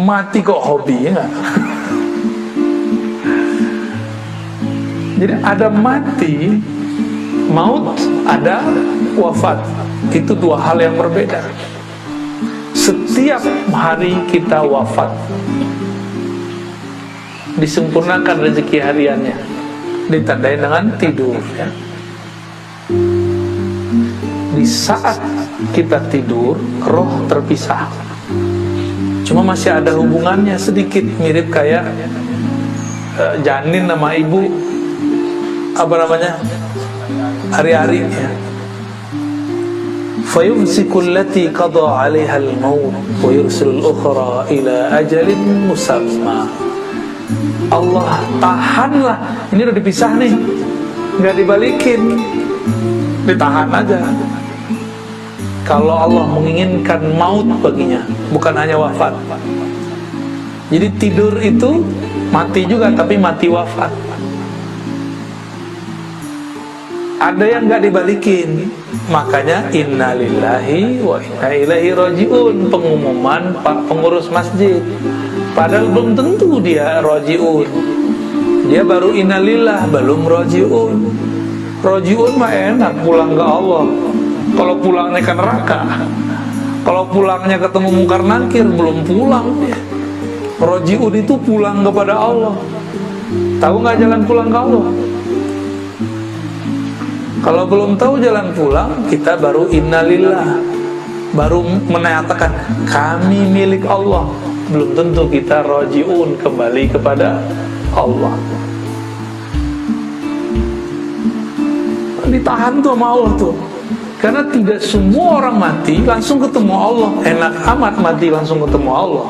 Mati kok hobi, ya nggak? Jadi ada mati, maut, ada wafat. Itu dua hal yang berbeda. Setiap hari kita wafat, disempurnakan rezeki hariannya, ditandai dengan tidur, ya. Di saat kita tidur, roh terpisah. Cuma masih ada hubungannya sedikit, mirip kayak janin sama ibu, apa namanya, hari-hari, ya. Fayumsikul lati qada 'alaiha al-maut wa yursilul ukhra ila ajalin musamma. Allah tahanlah, ini udah dipisah nih, nggak dibalikin, ditahan aja. Kalau Allah menginginkan maut baginya, bukan hanya wafat. Jadi tidur itu mati juga, tapi mati wafat. Ada yang nggak dibalikin, makanya innalillahi wa inna ilaihi rajiun, pengumuman Pak pengurus masjid. Padahal belum tentu dia rajiun, dia baru innalillah, belum rajiun. Rajiun mah enak, pulang ke Allah. Kalau pulangnya ke neraka, kalau pulangnya ketemu mungkar nakir, belum pulang dia. Rajiun itu pulang kepada Allah. Tahu nggak jalan pulang ke Allah? Kalau belum tahu jalan pulang, kita baru innalillah, baru menyatakan kami milik Allah. Belum tentu kita rajiun, kembali kepada Allah. Ditahan tuh sama Allah tuh, karena tidak semua orang mati langsung ketemu Allah. Enak amat mati langsung ketemu Allah,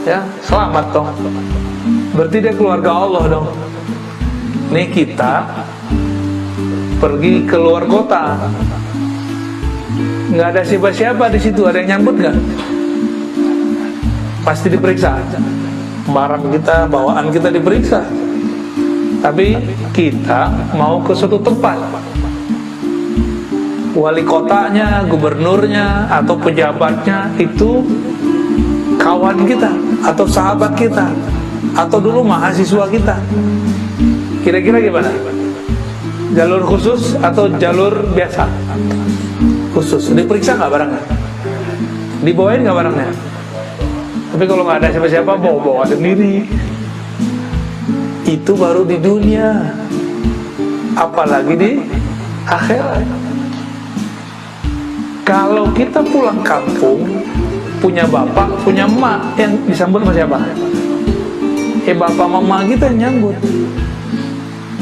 ya, selamat dong. Berarti dia keluarga Allah dong. Nih kita pergi ke luar kota, nggak ada siapa-siapa di situ, ada yang nyambut nggak? Pasti diperiksa, barang kita, bawaan kita diperiksa. Tapi kita mau ke suatu tempat, wali kotanya, gubernurnya, atau pejabatnya itu kawan kita, atau sahabat kita, atau dulu mahasiswa kita. Kira-kira gimana? Jalur khusus atau jalur biasa? Khusus. Diperiksa nggak barangnya? Dibawain nggak barangnya? Tapi kalau nggak ada siapa-siapa, bawa-bawa sendiri. Itu baru di dunia, apalagi di akhirat. Kalau kita pulang kampung, punya bapak, punya emak, yang disambut sama siapa? Bapak mama kita yang nyambut.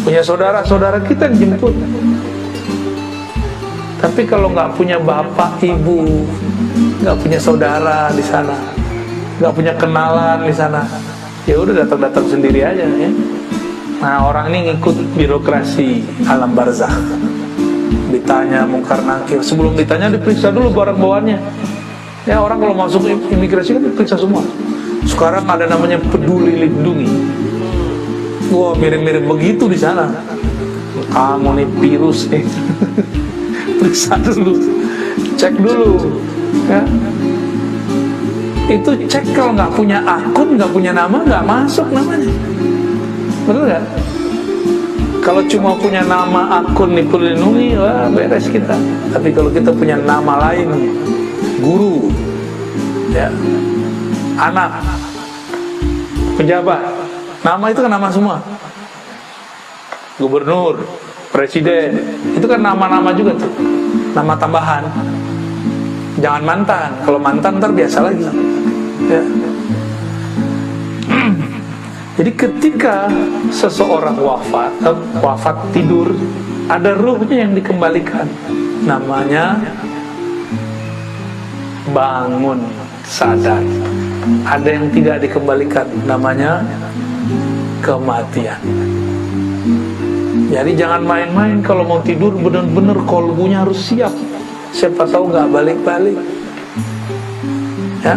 Punya saudara-saudara kita yang jemput. Tapi kalau nggak punya bapak, ibu, nggak punya saudara di sana, nggak punya kenalan di sana, ya udah datang-datang sendiri aja, ya. Nah, orang ini ngikut birokrasi alam barzakh. Ditanya mungkar nakir, sebelum ditanya diperiksa dulu barang bawaannya. Ya, orang kalau masuk imigrasi kan diperiksa semua. Sekarang ada namanya peduli lindungi. Wah, mirip-mirip begitu di sana. Kamu nih virus nih. Periksa dulu, cek dulu, ya. Itu cek, kalau nggak punya akun, nggak punya nama, nggak masuk namanya. Betul nggak? Kalau cuma punya nama, akun nih pelindungi, wah beres kita. Tapi kalau kita punya nama lain, guru, ya, anak, pejabat, nama itu kan nama semua. Gubernur, presiden, itu kan nama-nama juga tuh, nama tambahan. Jangan mantan, kalau mantan ntar biasa lagi, ya. Jadi ketika seseorang wafat tidur, ada ruhnya yang dikembalikan, namanya bangun sadar. Ada yang tidak dikembalikan, namanya kematian. Jadi jangan main-main kalau mau tidur, benar-benar kolbunya harus siap. Siapa tahu nggak balik-balik, ya.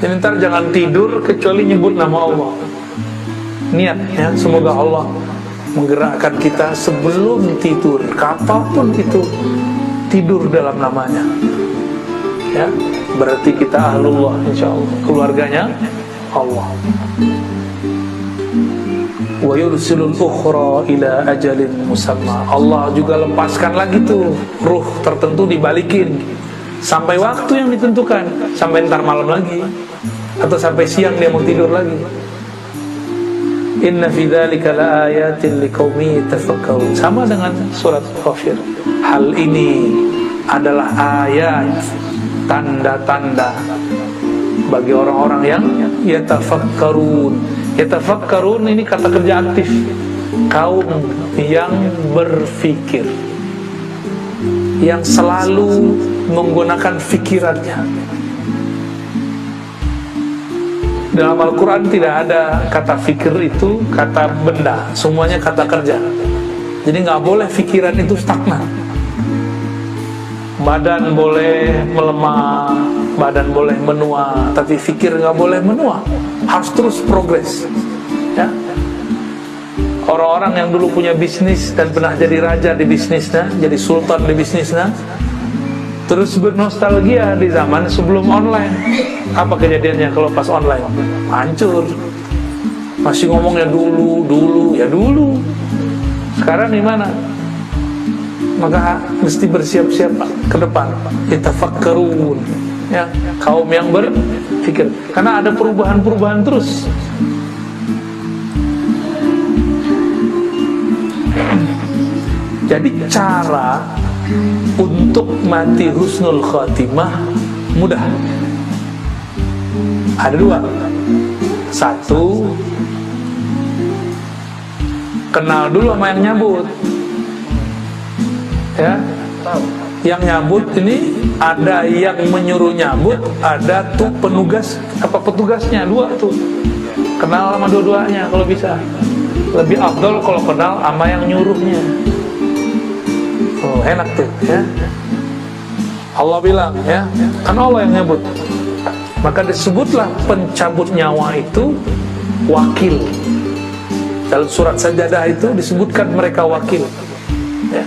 Jadi ntar jangan tidur kecuali nyebut nama Allah. Niat, ya, semoga Allah menggerakkan kita sebelum tidur, kapanpun itu, tidur dalam namanya. Ya, berarti kita ahlullah insyaallah, keluarganya Allah. Wa yursilul ukhra ila ajalin musamma. Allah juga lepaskan lagi tuh ruh tertentu, dibalikin sampai waktu yang ditentukan, sampai ntar malam lagi atau sampai siang dia mau tidur lagi. Inna fi dzalika laayatin liqaumin yatafakkarun. Sama dengan surat Ghafir. Hal ini adalah ayat, tanda-tanda bagi orang-orang yang yatafakkarun. Yatafakkarun ini kata kerja aktif, kaum yang berfikir, yang selalu menggunakan fikirannya. Dalam Al-Quran tidak ada kata fikir itu kata benda, semuanya kata kerja. Jadi nggak boleh fikiran itu stagnan. Badan boleh melemah, badan boleh menua, tapi fikir nggak boleh menua, harus terus progres. Ya. Orang-orang yang dulu punya bisnis dan pernah jadi raja di bisnisnya, jadi sultan di bisnisnya, terus bernostalgia di zaman sebelum online. Apa kejadiannya kalau pas online? Hancur. Masih ngomongnya dulu. Sekarang di mana? Maka mesti bersiap-siap ke depan. Yatafakkarun, ya, kaum yang berpikir. Karena ada perubahan-perubahan terus. Jadi cara untuk mati husnul khatimah mudah. Ada dua. Satu, kenal dulu sama yang nyabut. Ya, yang nyabut ini ada yang menyuruh nyabut, ada tuh petugasnya, dua tuh. Kenal sama dua-duanya kalau bisa. Lebih afdol kalau kenal sama yang nyuruhnya. Oh, enak tuh, ya. Allah bilang, ya, kan Allah yang nyabut. Maka disebutlah pencabut nyawa itu wakil. Dalam surat Sajadah itu disebutkan mereka wakil. Ya.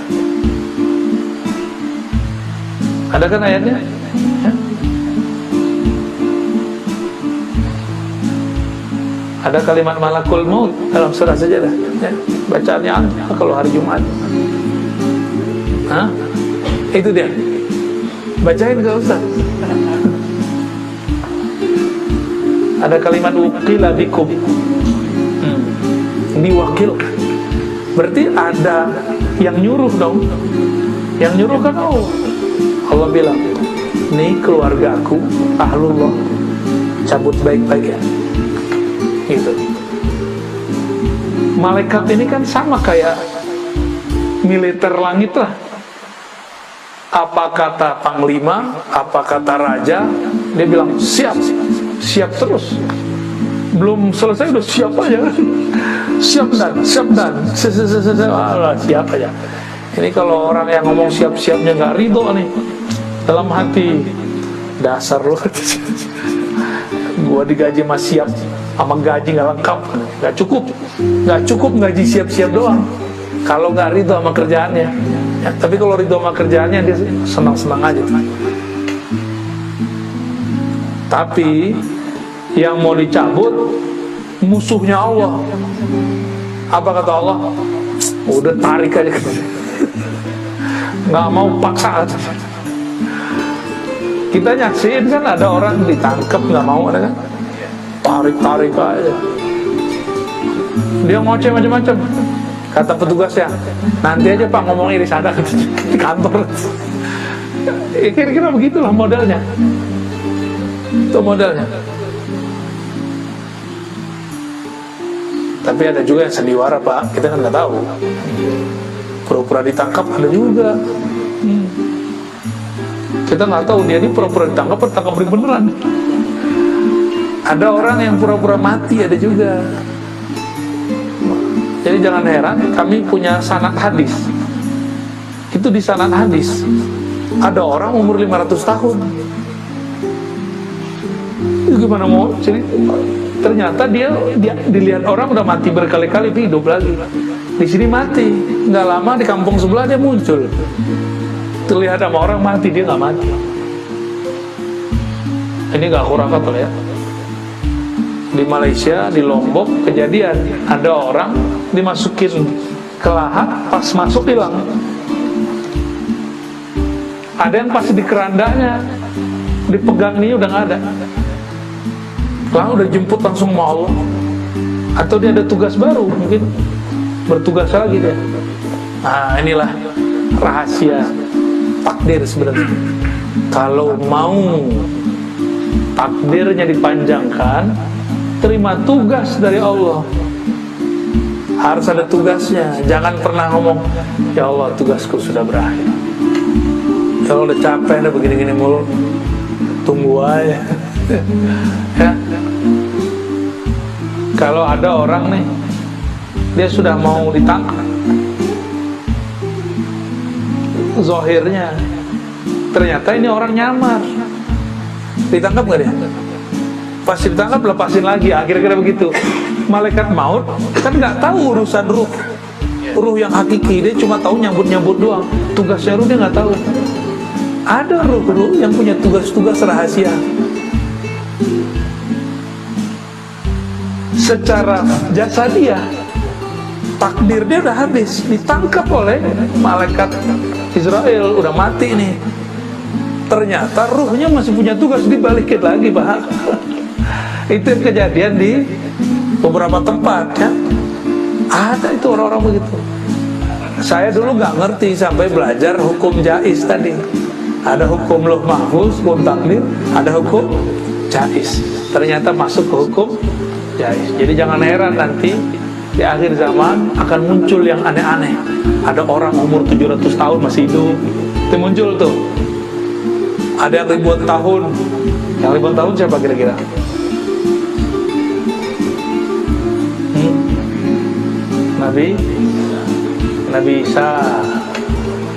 Ada kan ayatnya? Ya. Ada kalimat malakul maut dalam surat Sajadah. Ya. Bacaannya kalau hari Jumat. Hah? Itu dia. Bacain gak usah. Ada kalimat wukila bikum. Diwakilkan. Berarti ada yang nyuruh dong. Yang nyuruh kan Allah. Allah bilang, nih keluargaku, ahlullah, cabut baik-baik ya. Gitu. Malaikat ini kan sama kayak militer langit lah. Apa kata panglima, apa kata raja, dia bilang siap, siap terus. Belum selesai udah siap aja. Siap dan siap aja. Ini kalau orang yang ngomong siap-siapnya nggak ridho nih dalam hati, dasar lu. Gua digaji mas siap, sama gaji nggak lengkap, nggak cukup gaji siap-siap doang. Kalau nggak ridho sama kerjaannya, ya, tapi kalau ridho sama kerjaannya dia senang-senang aja. Tapi yang mau dicabut musuhnya Allah. Apa kata Allah? Udah tarik aja, nggak mau paksa. Kita nyaksiin kan ada orang ditangkap nggak mau, ada kan? Tarik aja. Dia ngoceh macam-macam. Kata petugasnya, nanti aja Pak ngomongnya di sana di kantor. Kira-kira begitulah modelnya. Itu modelnya. Tapi ada juga yang sandiwara Pak, kita kan nggak tahu. Pura-pura ditangkap ada juga. Kita nggak tahu dia ini pura-pura ditangkap atau tangkap beneran. Ada orang yang pura-pura mati ada juga. Jadi jangan heran, kami punya sanad hadis. Itu di sanad hadis ada orang umur 500 tahun. Itu gimana mau cerita? Ternyata dia dilihat orang udah mati berkali-kali, hidup lagi. Di sini mati, nggak lama di kampung sebelah dia muncul. terlihat sama orang mati, dia nggak mati. Ini nggak khurafat loh ya. Di Malaysia, di Lombok, kejadian ada orang dimasukin ke lahat, pas masuk hilang. Ada yang pas di kerandanya, dipegang nih udah nggak ada. Lalu udah jemput langsung sama Allah. Atau dia ada tugas baru, mungkin bertugas lagi dia. Nah, inilah rahasia takdir sebenarnya. Kalau mau takdirnya dipanjangkan, terima tugas dari Allah. Harus ada tugasnya. Jangan pernah ngomong, ya Allah tugasku sudah berakhir. Ya Allah udah capek, udah begini-gini mulu. Tunggu aja. Ya. Kalau ada orang nih, dia sudah mau ditangkap, zahirnya ternyata ini orang nyamar, ditangkap nggak dia? Pas ditangkap lepasin lagi, akhirnya begitu. Malaikat maut kan nggak tahu urusan ruh yang hakiki, dia cuma tahu nyambut doang. Tugasnya ruh dia nggak tahu. Ada ruh yang punya tugas-tugas rahasia. Secara jasadiah, takdir dia udah habis, ditangkap oleh malaikat Israel, udah mati nih. Ternyata ruhnya masih punya tugas, dibalikin lagi, Pak. Itu yang kejadian di beberapa tempat ya. Ada itu orang-orang begitu. Saya dulu nggak ngerti sampai belajar hukum jaiz tadi. Ada hukum lauh mahfuz, hukum takdir, ada hukum jaiz. Ternyata masuk ke hukum jaiz. Jadi jangan heran nanti di akhir zaman akan muncul yang aneh-aneh. Ada orang umur 700 tahun masih hidup. Itu muncul tuh. Ada yang ribuan tahun. Yang ribuan tahun siapa kira-kira?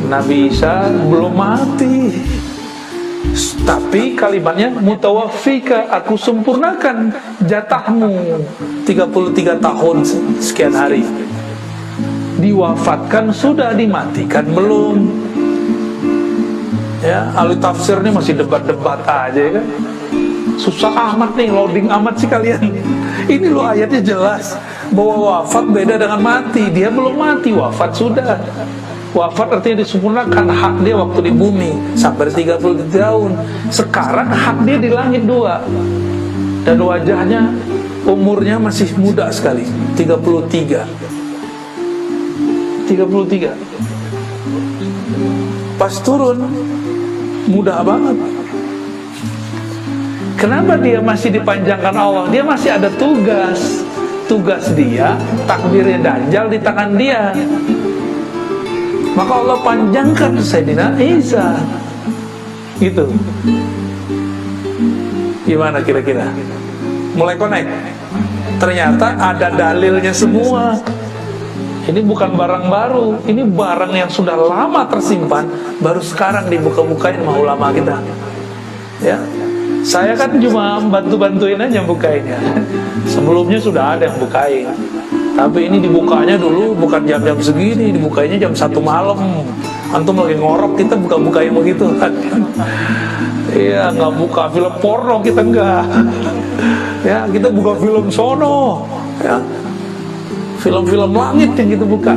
Nabi Isa belum mati, tapi kalimatnya mutawaffika, aku sempurnakan jatahmu 33 tahun sekian hari. Diwafatkan sudah, dimatikan belum? Ya, ahli tafsir ini masih debat-debat aja ya kan. Susah amat nih, loading amat sih kalian. Ini loh ayatnya jelas bahwa wafat beda dengan mati. Dia belum mati, wafat sudah. Wafat artinya disempurnakan hak dia waktu di bumi sampai 30 tahun. Sekarang hak dia di langit 2. Dan wajahnya, umurnya masih muda sekali, 33. Pas turun muda banget. Kenapa dia masih dipanjangkan Allah? Dia masih ada tugas. Tugas dia, takdirnya Dajjal di tangan dia. Maka Allah panjangkan Sayyidina Isa. Gitu. Gimana kira-kira? Mulai connect. Ternyata ada dalilnya semua. Ini bukan barang baru, ini barang yang sudah lama tersimpan, baru sekarang dibuka-bukain sama ulama kita. Ya. Saya kan cuma bantu-bantuin aja bukainnya. Sebelumnya sudah ada yang bukain. Tapi ini dibukanya dulu bukan jam-jam segini, dibukanya jam 1 malam. Antum lagi ngorok, kita buka-bukain begitu. Iya, nggak buka film porno, kita enggak. Ya, kita buka film sono. Ya. Film-film langit yang kita buka.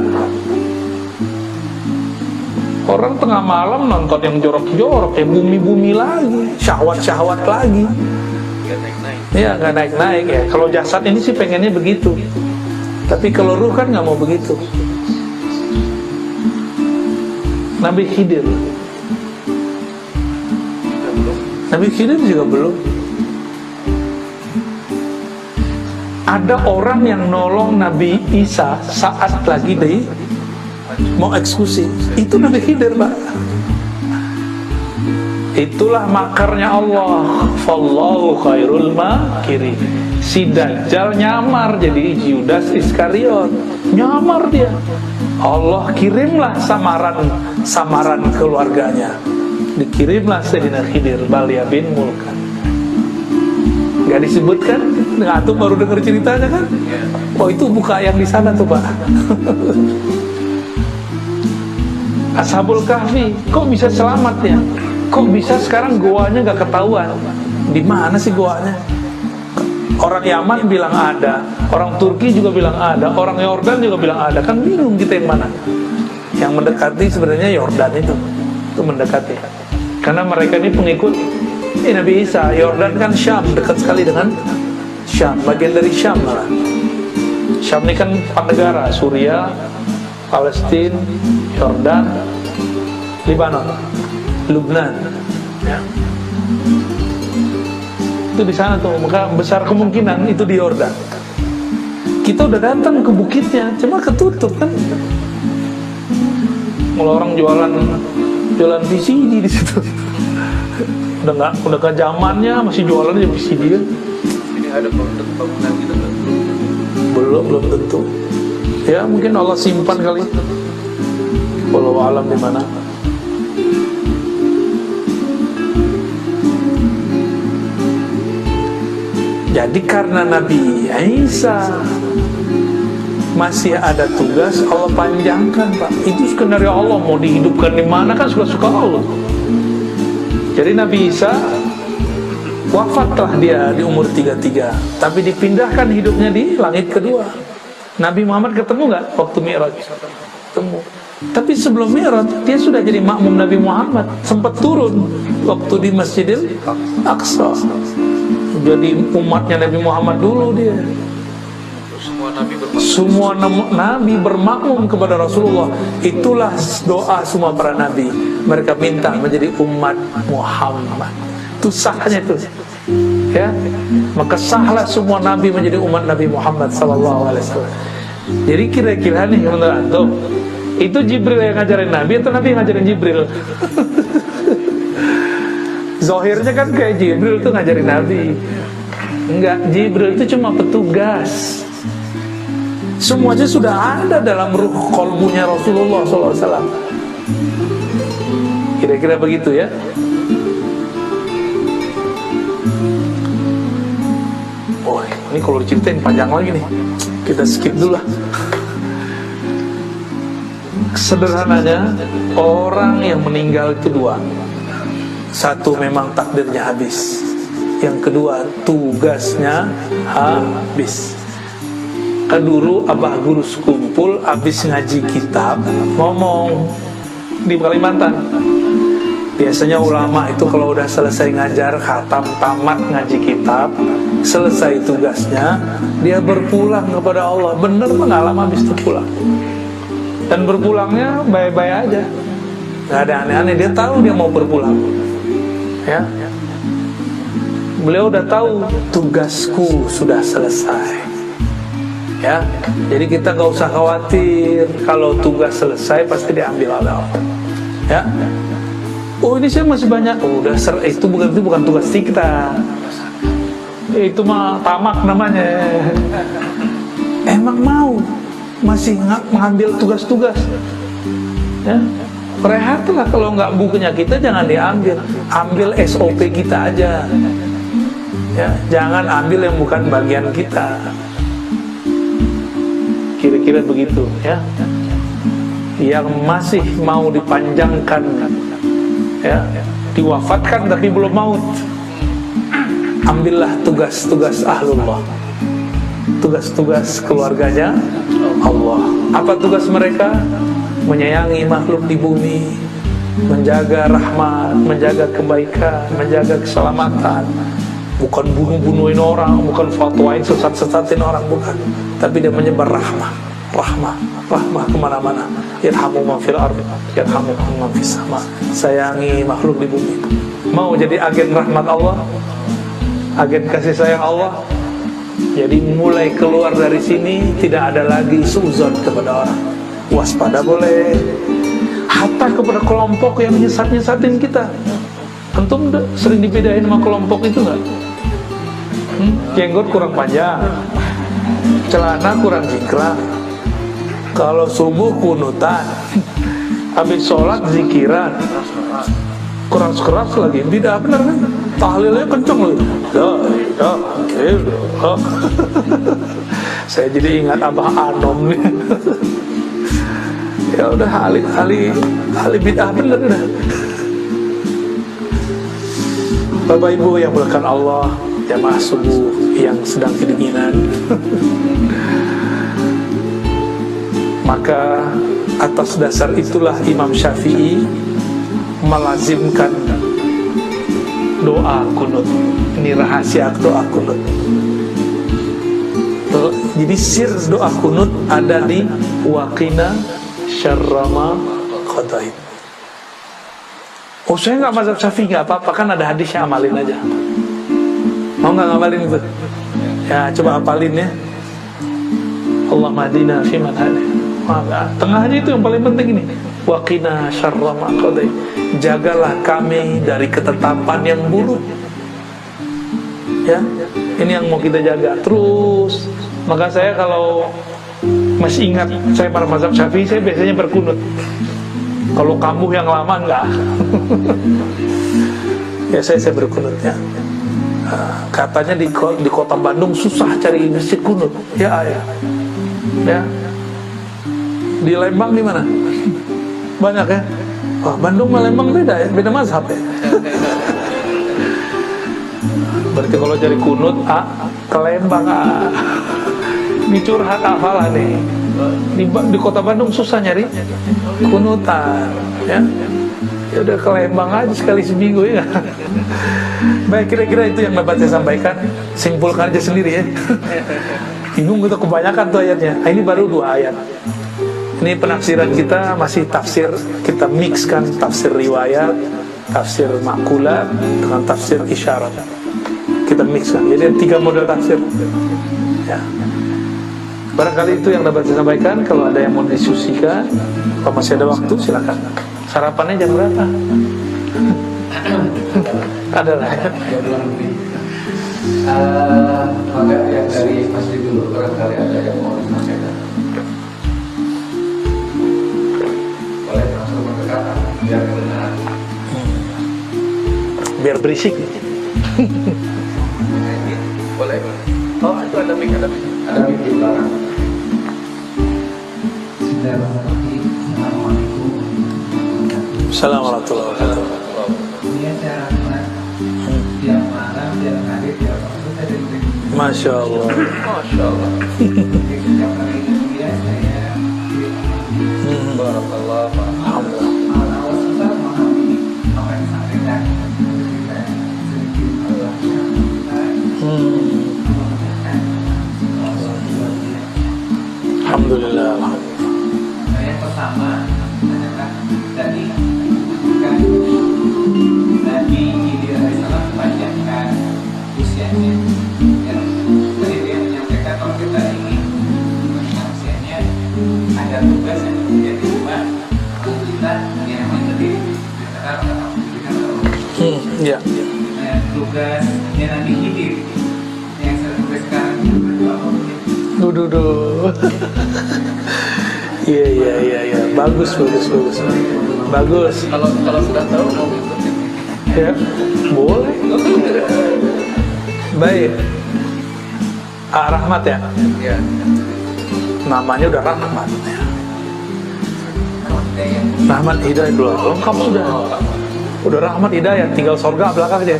Orang tengah malam nonton yang jorok-jorok, yang bumi-bumi lagi, syahwat-syahwat lagi. Ya, nggak naik-naik ya. Kalau jasad ini sih pengennya begitu. Tapi kalau ruh kan nggak mau begitu. Nabi Khidir juga belum. Ada orang yang nolong Nabi Isa saat lagi mau eksekusi. Itu Nabi Khidir, Pak. Itulah makarnya Allah. Fallahu khairul makirin. Si Dajjal nyamar jadi Yudas Iskariot. Nyamar dia. Allah kirimlah samaran keluarganya. Dikirimlah Sayyidina Khidir Balya bin Mulkan. Gak disebutkan, Antum baru dengar ceritanya kan? Oh, itu buka yang di sana tuh, Pak. Ashabul Kahfi, kok bisa selamatnya? Kok bisa sekarang goanya gak ketahuan? Di mana sih goanya? Orang Yaman bilang ada, orang Turki juga bilang ada, orang Yordan juga bilang ada. Kan bingung kita yang mana? Yang mendekati sebenarnya Yordan itu mendekati. Karena mereka ini pengikut Nabi Isa. Yordan kan Syam, dekat sekali dengan Syam, bagian dari Syam malah. Syam ini kan 4 negara, Suriah, Palestina, Yordan, Lebanon, Lubnan, ya. Itu di sana tuh, maka besar kemungkinan itu di Yordan. Kita udah datang ke bukitnya, cuma ketutup kan. Kalau orang jualan VCD di situ, udah ke zamannya masih jualan aja VCD kan. Ini ada bangunan gitu kan? Belum tentu. Ya mungkin Allah simpan kali. Wallahu alam di mana. Jadi karena Nabi Isa masih ada tugas, Allah panjangkan, Pak. Itu skenario Allah, mau dihidupkan di mana kan suka-suka Allah. Jadi Nabi Isa wafatlah dia di umur 33, tapi dipindahkan hidupnya di langit kedua. Nabi Muhammad ketemu nggak waktu Mi'raj? Ketemu. Tapi sebelum Mi'raj dia sudah jadi makmum Nabi Muhammad, sempat turun waktu di Masjidil Aqsa. Jadi umatnya Nabi Muhammad dulu dia. Semua nabi bermakmum kepada Rasulullah. Itulah doa semua para nabi. Mereka minta menjadi umat Muhammad. Itu sahnya itu. Ya, maka sahlah semua nabi menjadi umat Nabi Muhammad sallallahu alaihi wasallam. Jadi kira-kira nih menurut antum, itu Jibril yang ngajarin Nabi atau Nabi yang ngajarin Jibril? Zahirnya kan kayak Jibril tuh ngajarin Nabi. Enggak, Jibril itu cuma petugas. Semuanya sudah ada dalam ruh kolbunya Rasulullah SAW. Kira-kira begitu ya. Oh, ini kalau diceritain panjang lagi nih. Kita skip dulu lah. Sederhananya, orang yang meninggal itu 2. Satu memang takdirnya habis, yang kedua tugasnya habis. Kan dulu abah guru sekumpul habis ngaji kitab ngomong di Kalimantan. Biasanya ulama itu kalau udah selesai ngajar khatam tamat ngaji kitab, selesai tugasnya, dia berpulang kepada Allah. Bener pengalaman habis itu pulang. Dan berpulangnya baik-baik aja, nggak ada aneh-aneh. Dia tahu dia mau berpulang. Ya, beliau udah tahu tugasku sudah selesai. Ya, jadi kita nggak usah khawatir kalau tugas selesai pasti diambil oleh Allah. Ya, oh ini saya masih banyak. Oh, udah itu bukan tugas kita. Itu mah tamak namanya. Emang mau masih mengambil tugas-tugas? Ya. Rehatlah, kalau nggak bukunya kita jangan diambil, ambil SOP kita aja, ya, jangan ambil yang bukan bagian kita. Kira-kira begitu ya. Yang masih mau dipanjangkan, ya, diwafatkan tapi belum maut, ambillah tugas-tugas ahlullah, tugas-tugas keluarganya Allah. Apa tugas mereka? Menyayangi makhluk di bumi, menjaga rahmat, menjaga kebaikan, menjaga keselamatan. Bukan bunuh-bunuhin orang, bukan fatwain sesat-sesatin orang, bukan. Tapi dia menyebar rahmah kemana-mana. Yarhamu man fil ardi, yarhamu man fis sama. Sayangi makhluk di bumi. Mau jadi agen rahmat Allah, agen kasih sayang Allah. Jadi mulai keluar dari sini tidak ada lagi suuzon kepada orang. Waspada boleh, hatta kepada kelompok yang nyesat-nyesatin kita. Antum sering dibedain sama kelompok itu nggak? Jenggot kurang panjang, celana kurang jingkrang, kalau subuh kunutan, habis sholat zikiran, keras-keras lagi, tidak benar kan? Tahlilnya kenceng loh. Saya jadi ingat Abah Anom nih. Ya udah ahli bid'ah bener udah. Bapak Ibu yang mulakan Allah, jamaah subuh yang sedang kedinginan. Maka atas dasar itulah Imam Syafi'i melazimkan doa kunut. Ini rahasia doa kunut. Jadi sir doa kunut ada di waqina syarrama qadait. Oh, saya nggak mazhab Syafi'i, nggak apa-apa, kan ada hadisnya, amalin aja. Mau nggak ngamalin itu? Ya coba apalin ya. Allah madina fi man hadi. Tengahnya itu yang paling penting ini. Waqina syarra ma qadai. Jagalah kami dari ketetapan yang buruk. Ya, ini yang mau kita jaga terus. Maka saya kalau masih ingat saya pada mazhab Syafi'i, saya biasanya berkunut. Kalau kamu yang lama enggak. Ya saya berkunut ya. Katanya di kota Bandung susah cari masjid kunut. Ya. Di Lembang di mana? Banyak ya? Wah, Bandung sama Lembang beda ya? Beda mazhab ya? Berarti kalau cari kunut, ke Lembang, ini curhat hafalan nih. Di kota Bandung susah nyari kunutan, ya? Ya udah ke Lembang aja sekali seminggu ya. Baik, kira-kira itu yang dapat saya sampaikan. Simpulkan aja sendiri ya. Bingung gitu, kebanyakan tuh ayatnya. Ini baru 2 ayat. Ini penafsiran kita masih tafsir, kita mixkan tafsir riwayat, tafsir makulat dengan tafsir isyarat. Kita mixkan. Jadi 3 model tafsir. Ya. Barangkali itu yang dapat saya sampaikan. Kalau ada yang mau diskusikan, kalau masih ada waktu silakan. Sarapannya jam berapa? Ada lah ya. Maka yang dari masjid dulu, barangkali ada yang mau disampaikan. Boleh langsung berdekatan, biar kebenaran. Biar berisik. Boleh. Oh, itu ada mic di belakang. Assalamualaikum warahmatullahi wabarakatuh. Ini saya lakukan tiap malam, tiap hari, tiap waktu saya dengerin. Masya Allah. Masya Allah. Jadi setiap kali dia saya Barakallah. Alhamdulillah. awal susah memahami apa yang disampaikan. Kita sedikit Allahnya kita mengatakan Allah buat dia. Alhamdulillah. Nah, yang pertama adalah tadi kan Nabi Khidir alaihissalam memanjangkan usianya. Dan tadi dia menyampaikan kalau kita ingin memanjangkan usianya, ada tugas yang menjadi rumah kita yang menjadi dikatakan atau diberikan Ya. tugasnya Nabi Khidir yang saya tulis sekarang itu apa? Duh. Iya. Bagus. Kalau sudah tahu mau ikutin. Ya, boleh. Baik. Rahmat ya. Ya. Namanya udah Rahmat ya. Rahmat Hidayat dulu. Lengkap sudah. Udah Rahmat Hidayat, tinggal sorga belakangnya.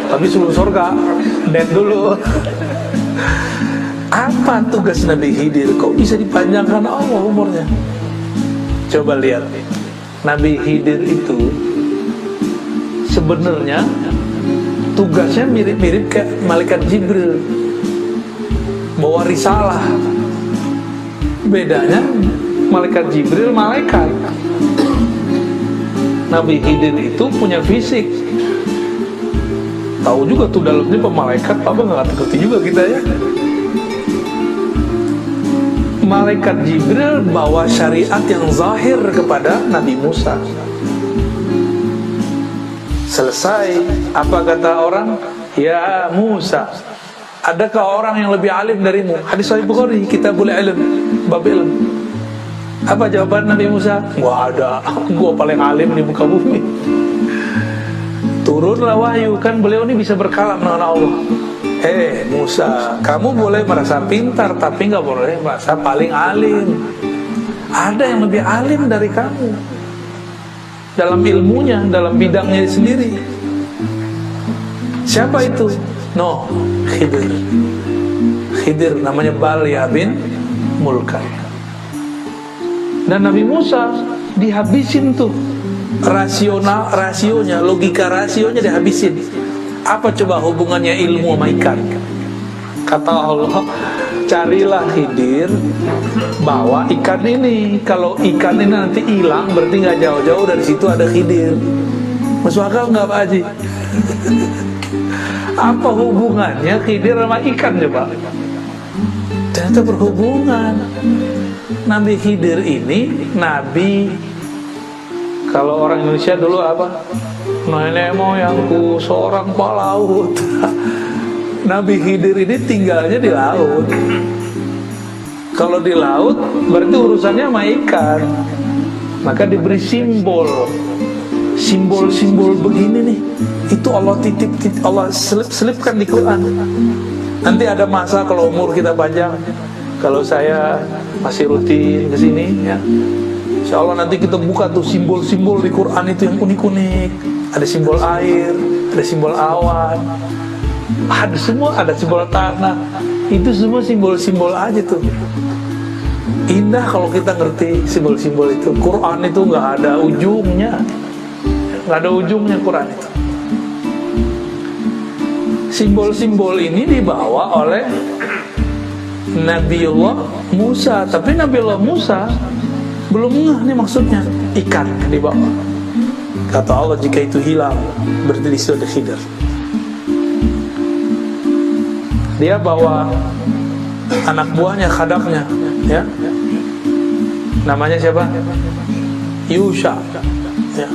Tapi sebelum sorga, dead dulu. Apa tugas Nabi Khidir? Kok bisa dipanjangkan Allah umurnya? Coba lihat. Nabi Khidir itu sebenarnya tugasnya mirip-mirip kayak malaikat Jibril, bawa risalah. Bedanya malaikat Jibril malaikat. Nabi Khidir itu punya fisik. Tahu juga tuh dalamnya pemalaikat, apa nggak ngerti juga kita ya. Malaikat Jibril bawa syariat yang zahir kepada Nabi Musa. Selesai, apa kata orang? Ya Musa, adakah orang yang lebih alim darimu? Hadis Sahih Bukhari, Kitabul Ilm, bab ilm. Apa jawaban Nabi Musa? Gak ada, gua paling alim di muka bumi. Turunlah wahyu, kan beliau ini bisa berkalam dengan Allah. Musa, kamu boleh merasa pintar, tapi gak boleh merasa paling alim. Ada yang lebih alim dari kamu dalam ilmunya, dalam bidangnya sendiri. Siapa itu? No, Khidir. Khidir namanya Balya bin Mulkan. Dan Nabi Musa dihabisin tuh rasionya, logika rasionya dihabisin. Apa coba hubungannya ilmu sama ikan? Kata Allah, carilah Khidir, bawa ikan ini. Kalau ikan ini nanti hilang, berarti nggak jauh-jauh dari situ ada Khidir. Masuk akal nggak Pak Haji? Apa hubungannya Khidir sama ikan coba? Ternyata berhubungan. Nabi Khidir ini nabi, kalau orang Indonesia dulu apa? Nenek moyangku seorang pelaut. Nabi Khidir ini tinggalnya di laut. Kalau di laut berarti urusannya sama ikan. Maka diberi simbol-simbol begini nih. Itu Allah titip, Allah selipkan di Quran. Nanti ada masa kalau umur kita panjang, kalau saya masih rutin ke sini ya, insya Allah nanti kita buka tuh simbol-simbol di Quran itu yang unik-unik. Ada simbol air, ada simbol awan, ada semua, ada simbol tanah. Itu semua simbol-simbol aja tuh. Indah kalau kita ngerti simbol-simbol itu. Quran itu nggak ada ujungnya, nggak ada ujungnya Quran itu. Simbol-simbol ini dibawa oleh Nabiullah Musa. Tapi Nabiullah Musa belum ngeh nih maksudnya. Ikan dibawa. Kata Allah, jika itu hilang berarti di situ ada Khidir. Dia bawa anak buahnya, khadamnya ya. Namanya siapa? Yusha ya.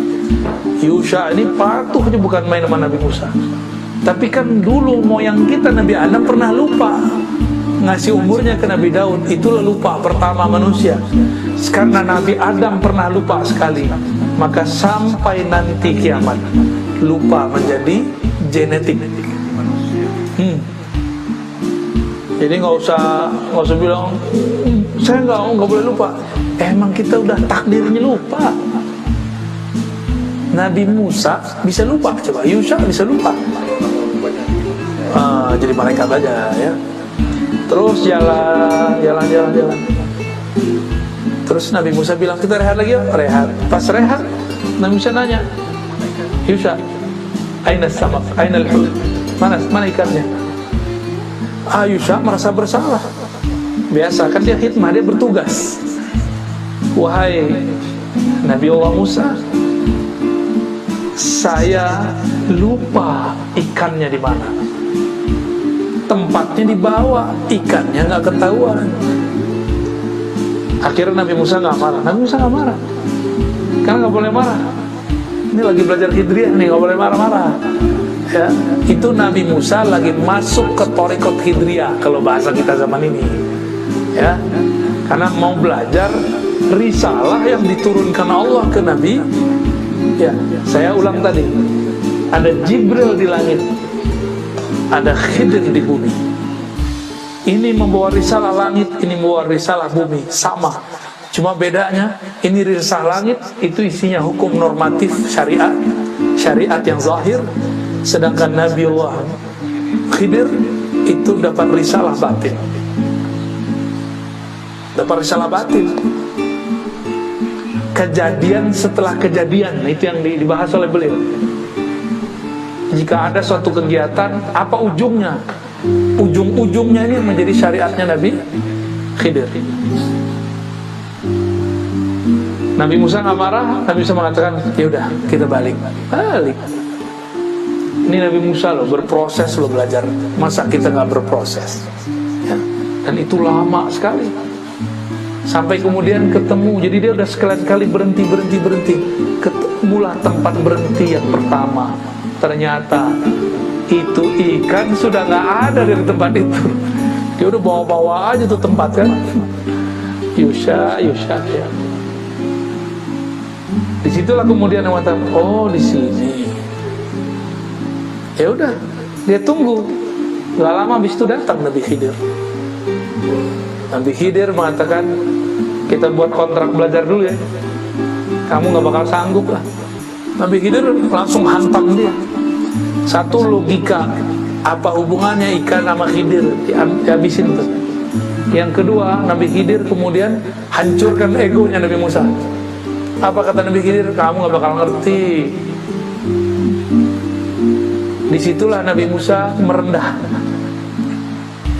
Yusha ini patuh aja, bukan main sama Nabi Musa. Tapi kan dulu moyang kita Nabi Adam pernah lupa ngasih umurnya ke Nabi Daud. Itulah lupa pertama manusia. Karena Nabi Adam pernah lupa sekali, maka sampai nanti kiamat lupa menjadi genetik. Jadi nggak usah bilang saya nggak boleh lupa. Emang kita udah takdirnya lupa. Nabi Musa bisa lupa, coba Yusha bisa lupa. Jadi malaikat aja ya. Terus jalan. Terus Nabi Musa bilang, kita rehat lagi yuk. Rehat. Pas rehat, Nabi Musa nanya, Yusha, aina samak, aina al-hud? Mana ikannya? Yusha merasa bersalah. Biasa kan dia khidmah, dia bertugas. Wahai Nabi Allah Musa, saya lupa ikannya di mana. Tempatnya dibawa, ikannya nggak ketahuan. Akhirnya Nabi Musa nggak marah. Nabi Musa nggak marah, karena nggak boleh marah. Ini lagi belajar Hidriyah nih, nggak boleh marah-marah. Ya, itu Nabi Musa lagi masuk ke Thariqat Hidriyah kalau bahasa kita zaman ini. Ya, karena mau belajar risalah yang diturunkan Allah ke Nabi. Ya, saya ulang tadi. Ada Jibril di langit, ada Khidir di bumi. Ini membawa risalah langit, ini membawa risalah bumi, sama. Cuma bedanya, ini risalah langit itu isinya hukum normatif syariat yang zahir, sedangkan Nabiullah Khidir itu dapat risalah batin. Dapat risalah batin. Kejadian setelah kejadian, itu yang dibahas oleh beliau. Jika ada suatu kegiatan, apa ujungnya? Ujung-ujungnya ini menjadi syariatnya Nabi Khidir. Nabi Musa nggak marah. Nabi Musa mengatakan, ya udah kita balik. Ini Nabi Musa loh, berproses loh belajar. Masa kita nggak berproses ya? Dan itu lama sekali. Sampai kemudian ketemu. Jadi dia udah sekali berhenti. Ketemulah tempat berhenti yang pertama. Ternyata itu ikan sudah nggak ada dari tempat itu. Dia udah bawa aja tuh tempat kan. Yusha ya. Disitulah kemudian yang mengatakan, oh di sini. Ya udah, dia tunggu. Gak lama habis itu datang Nabi Khidir. Nabi Khidir mengatakan, kita buat kontrak belajar dulu ya, kamu nggak bakal sanggup lah. Nabi Khidir langsung hantam dia. Satu, logika, apa hubungannya ikan sama Khidir, dihabisin tuh. Yang kedua, Nabi Khidir kemudian hancurkan egonya Nabi Musa. Apa kata Nabi Khidir? Kamu gak bakal ngerti. Disitulah Nabi Musa merendah.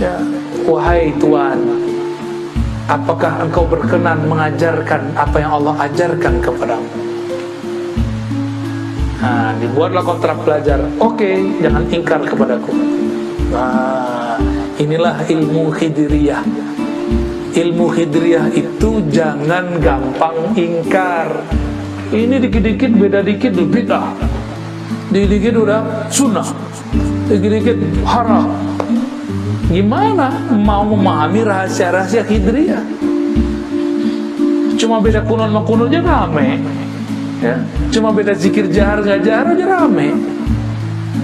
Ya, wahai Tuhan, apakah engkau berkenan mengajarkan apa yang Allah ajarkan kepadamu? Nah, dibuatlah kontrak belajar. Oke, jangan ingkar kepadaku. Nah, inilah ilmu Khidiriyah. Ilmu Khidiriyah itu jangan gampang ingkar. Ini dikit-dikit beda dikit udah bid'ah, dikit-dikit udah sunnah, dikit-dikit haram. Gimana mau memahami rahasia-rahasia Khidiriyah? Cuma beda kunon sama kunon aja rame ya. Cuma beda zikir jahar gak jahar aja rame.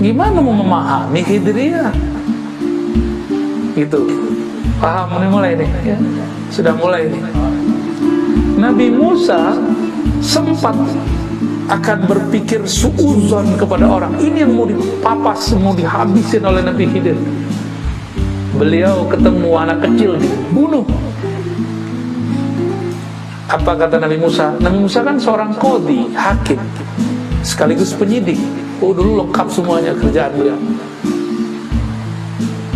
Gimana mau memahami Khidiriyah? Gitu. Paham? Mulai nih ya. Sudah mulai nih. Nabi Musa sempat akan berpikir suuzon kepada orang. Ini yang mau dipapas, mau dihabisin oleh Nabi Khidir. Beliau ketemu anak kecil dibunuh. Apa kata Nabi Musa? Nabi Musa kan seorang qadhi, hakim, sekaligus penyidik. Oh, dulu lengkap semuanya kerjaan beliau.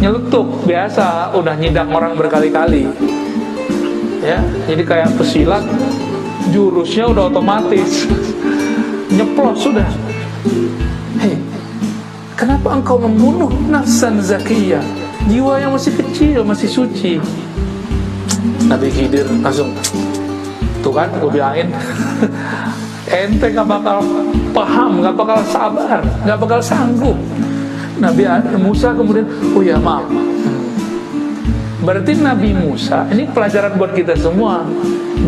Nyeletuk, biasa, udah nyidang orang berkali-kali ya, jadi kayak pesilat, jurusnya udah otomatis nyeplos sudah. Hei, kenapa engkau membunuh nafsan zakiyah, jiwa yang masih kecil, masih suci? Nabi Khidir langsung, tuh kan, gue bilangin ente gak bakal paham, gak bakal sabar, gak bakal sanggup. Nabi Musa kemudian, oh ya maaf. Berarti Nabi Musa, ini pelajaran buat kita semua.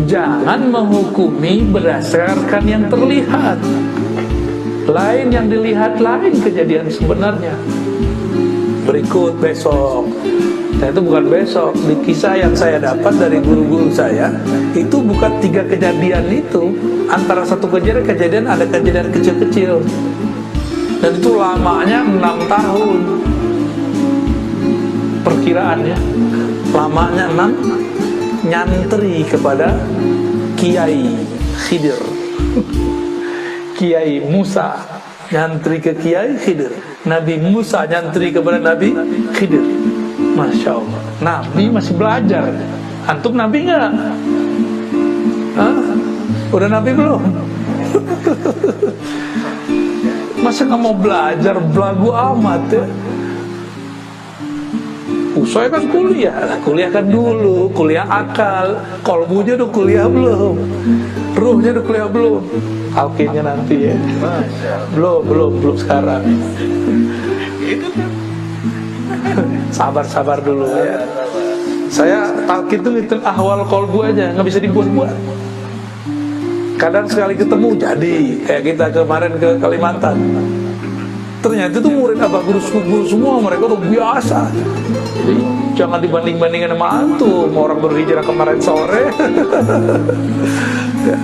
Jangan menghukumi berdasarkan yang terlihat. Lain yang dilihat, lain kejadian sebenarnya. Berikut besok. Nah, itu bukan besok. Di kisah yang saya dapat dari guru-guru saya, itu bukan 3 kejadian itu. Antara satu kejadian ada kejadian kecil-kecil. Dan itu lamanya 6 tahun perkiraannya. Lamanya 6, nyantri kepada Kiai Khidir. Kiai Musa nyantri ke Kiai Khidir. Nabi Musa nyantri kepada Nabi Khidir. Masya Allah, Nabi masih belajar. Antum Nabi nggak? Hah? Udah Nabi belum? Masa nggak mau belajar, belagu amat ya? Saya kan kuliah kan dulu, kuliah akal, kolbunya udah kuliah belum, ruhnya udah kuliah belum, talqinnya nanti ya, belum sekarang. Sabar dulu ya. Saya talqin tuh ngitung ahwal kolbu aja, nggak bisa dibuat-buat. Kadang sekali ketemu jadi, kayak kita kemarin ke Kalimantan. Ternyata itu murid abah guru semua, mereka udah biasa. Jadi jangan dibanding-bandingkan sama antum, orang berhijrah kemarin sore. Ya.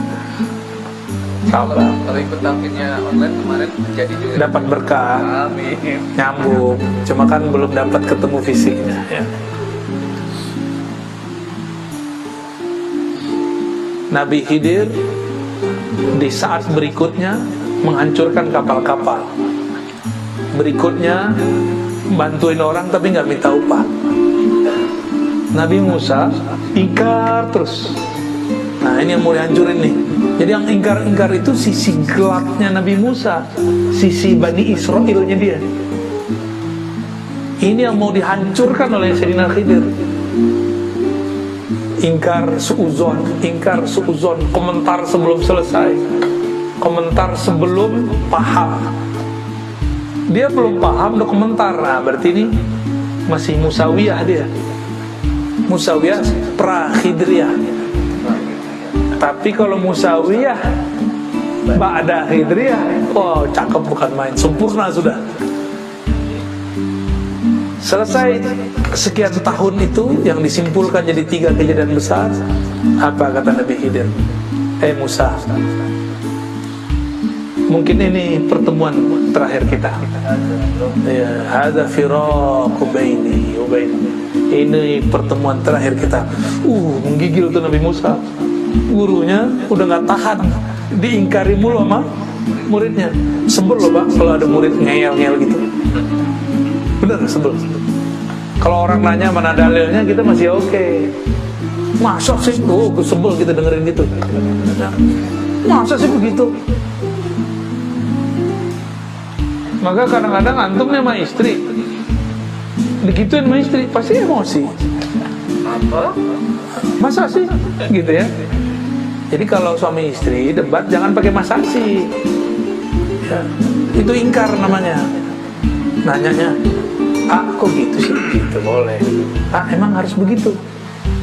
Sabar. Kalau ikut talqinnya online kemarin jadi juga. Dapat berkah. Amin. Nyambung. Cuma kan belum dapat ketemu fisiknya. Ya. Nabi Khidir di saat berikutnya menghancurkan kapal-kapal. Berikutnya bantuin orang tapi nggak minta upah. Nabi Musa ingkar terus. Nah, ini yang mau dihancurin nih. Jadi yang ingkar-ingkar itu sisi gelapnya Nabi Musa, sisi Bani Israilnya dia. Ini yang mau dihancurkan oleh Sayyidina Khidir. Ingkar suuzon, komentar sebelum selesai, komentar sebelum paham. Dia belum paham udah komentar. Nah, berarti ini masih Musawiyah dia. Musawiyah pra-Khidriyah. Tapi kalau Musawiyah ba'da Khidriyah, oh cakep bukan main, sempurna sudah. Selesai sekian tahun itu yang disimpulkan jadi 3 kejadian besar. Apa kata Nabi Khidir? Musa, mungkin ini pertemuan terakhir kita. Ya, hadza firaqu baini wa bain. Ini pertemuan terakhir kita. Menggigil tuh Nabi Musa. Gurunya udah nggak tahan, diingkari mulu sama muridnya. Sebel loh Pak kalau ada murid ngeyel-ngeyel gitu. Bener sebel. Kalau orang nanya mana dalilnya, kita masih oke. Masa sih? Sebel kita dengerin gitu. Masa sih begitu? Maka kadang-kadang antum nih sama istri, digituin sama istri, pasti emosi. Apa? Masa sih? Gitu ya. Jadi kalau suami istri debat jangan pakai masa sih ya, itu ingkar namanya. Nanyanya, kok gitu sih? Gitu boleh. Emang harus begitu?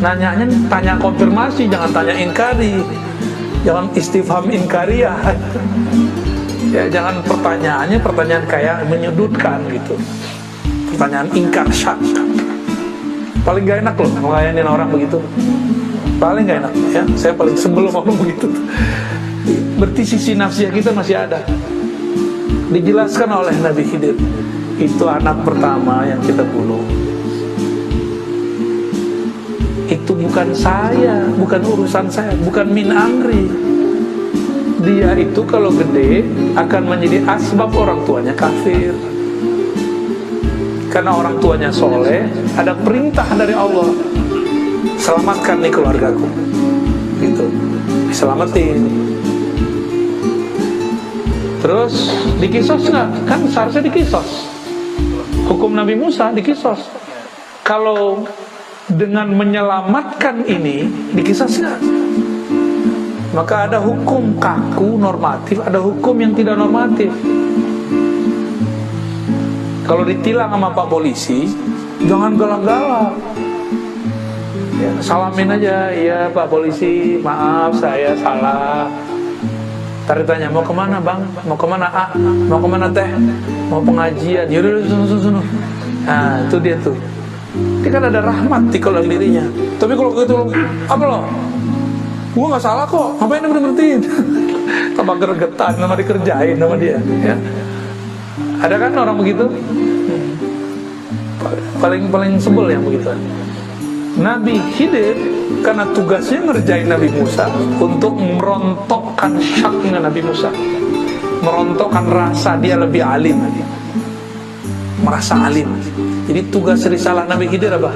Nanyanya tanya konfirmasi, jangan tanya ingkari. Jangan istifham inkariyah. Ya, jangan pertanyaan kayak menyudutkan gitu. Pertanyaan ingkar syak. Paling gak enak loh ngelayanin orang begitu. Paling gak enak ya. Saya paling sebel ngomong begitu. Berarti sisi nafsiyah kita masih ada. Dijelaskan oleh Nabi Khidir, itu anak pertama yang kita bunuh. Itu bukan saya, bukan urusan saya, bukan min amri. Dia itu kalau gede akan menjadi asbab orang tuanya kafir. Karena orang tuanya soleh, ada perintah dari Allah, selamatkan nih keluargaku. Gitu, diselamatin. Terus dikisos nggak? Kan seharusnya dikisos. Hukum Nabi Musa dikisos. Kalau dengan menyelamatkan ini dikisos nggak? Maka ada hukum kaku normatif, ada hukum yang tidak normatif. Kalau ditilang sama Pak Polisi, jangan galak-galak. Ya, salamin aja, iya Pak Polisi, maaf saya salah. Ntar ditanya, mau kemana Bang? Mau kemana Mau kemana Teh? Mau pengajian? Yaudah, sono. Nah, itu dia tuh. Dia kan ada rahmat di kolam dirinya. Tapi kalau gitu, apa lo? Gua nggak salah kok, ngapain berhentiin? Tambah gregetan, nama dikerjain sama dia. Ya. Ada kan orang begitu? Paling sebel yang begitu. Nabi Khidir karena tugasnya ngerjain Nabi Musa untuk merontokkan syaknya Nabi Musa, merontokkan rasa dia lebih alim, merasa alim. Jadi tugas risalah Nabi Khidir apa?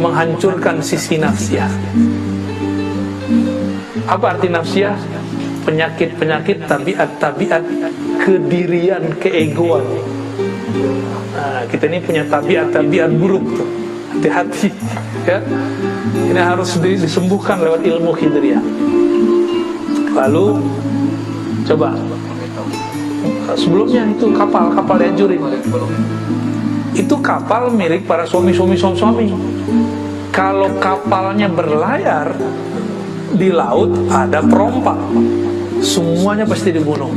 Menghancurkan sisi nafsiyah. Apa arti nafsiyah? Penyakit-penyakit, tabiat-tabiat kedirian, keegoan. Nah, kita ini punya tabiat-tabiat buruk tuh. Hati-hati ya. Ini harus disembuhkan lewat ilmu Khidriyah. Lalu coba sebelumnya itu kapal dihancurin. Itu kapal milik para suami. Kalau kapalnya berlayar di laut, ada perompak, semuanya pasti dibunuh.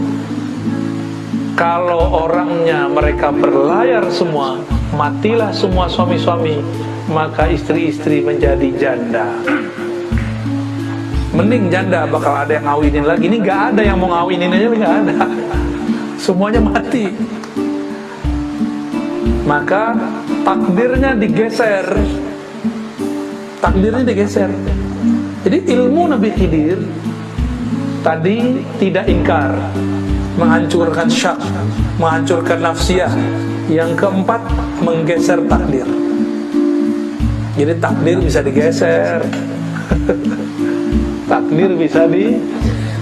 Kalau orangnya mereka berlayar semua, matilah semua suami-suami, maka istri-istri menjadi janda. Mending janda bakal ada yang ngawinin lagi. Ini gak ada yang mau ngawinin aja, gak ada. Semuanya mati. Maka takdirnya digeser. Jadi ilmu Nabi Khidir tadi tidak ingkar, menghancurkan syak, menghancurkan nafsiyah. Yang keempat, menggeser takdir. Jadi takdir bisa digeser. Takdir bisa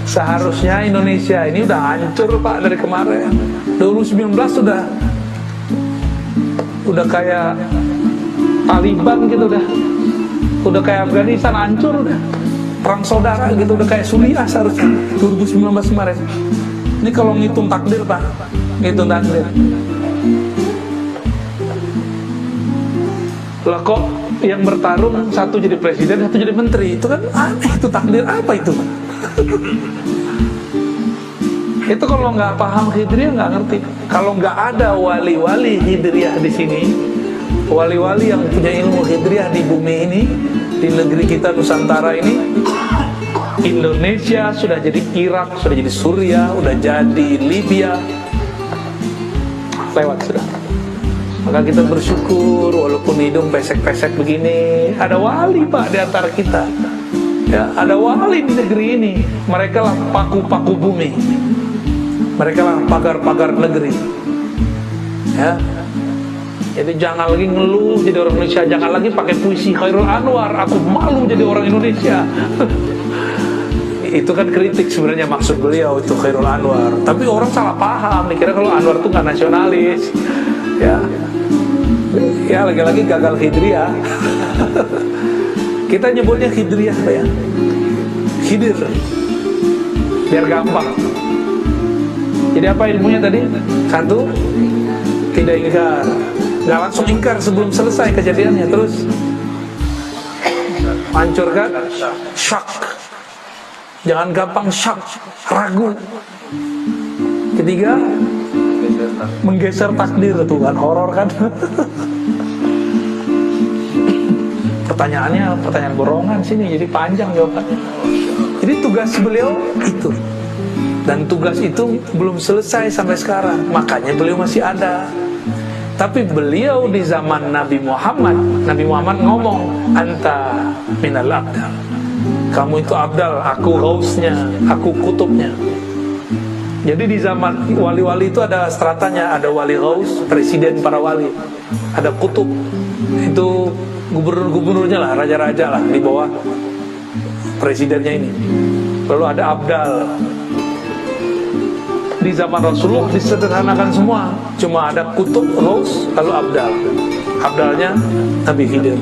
seharusnya Indonesia ini udah hancur Pak dari kemarin. 2019 udah kayak Taliban gitu udah kayak Afghanistan, hancur udah. Perang saudara gitu, udah kayak Suriah seharusnya 2019 kemarin. Ini kalau ngitung takdir Pak, ngitung takdir. Lah kok yang bertarung satu jadi presiden, satu jadi menteri, itu kan aneh. Itu takdir apa itu? Itu kalau nggak paham Khidriyah nggak ngerti. Kalau nggak ada wali-wali Khidriyah di sini, wali-wali yang punya ilmu hidriyah di bumi ini, di negeri kita Nusantara ini. Indonesia sudah jadi Irak, sudah jadi Suriah, sudah jadi Libya, lewat sudah. Maka kita bersyukur walaupun hidung pesek-pesek begini, ada wali Pak di antara kita. Ya, ada wali di negeri ini. Mereka lah paku-paku bumi. Mereka lah pagar-pagar negeri. Ya. Jadi jangan lagi ngeluh jadi orang Indonesia, jangan lagi pakai puisi Khairul Anwar, aku malu jadi orang Indonesia. Itu kan kritik sebenarnya maksud beliau itu Khairul Anwar. Tapi orang salah paham, dikira kalau Anwar itu nggak nasionalis. Ya lagi-lagi gagal hidriyah. Kita nyebutnya hidriyah ya, hidir, biar gampang. Jadi apa ilmunya tadi? Satu, tidak ingkar. Nggak langsung ingkar sebelum selesai kejadiannya, terus hancurkan syak. Jangan gampang syak, ragu. Ketiga, menggeser takdir. Tuh kan horor kan. Pertanyaannya pertanyaan borongan sini, jadi panjang jawabannya. Jadi tugas beliau itu, dan tugas itu belum selesai sampai sekarang. Makanya beliau masih ada. Tapi beliau di zaman Nabi Muhammad ngomong, anta minal abdal, kamu itu abdal, aku ghausnya, aku kutubnya. Jadi di zaman wali-wali itu ada stratanya, ada wali ghaus, presiden para wali, ada kutub, itu gubernur-gubernurnya lah, raja-raja lah di bawah presidennya ini. Lalu ada abdal. Di zaman Rasulullah disederhanakan semua, cuma ada kutub, ghaus, lalu abdal. Abdalnya Nabi Khidir,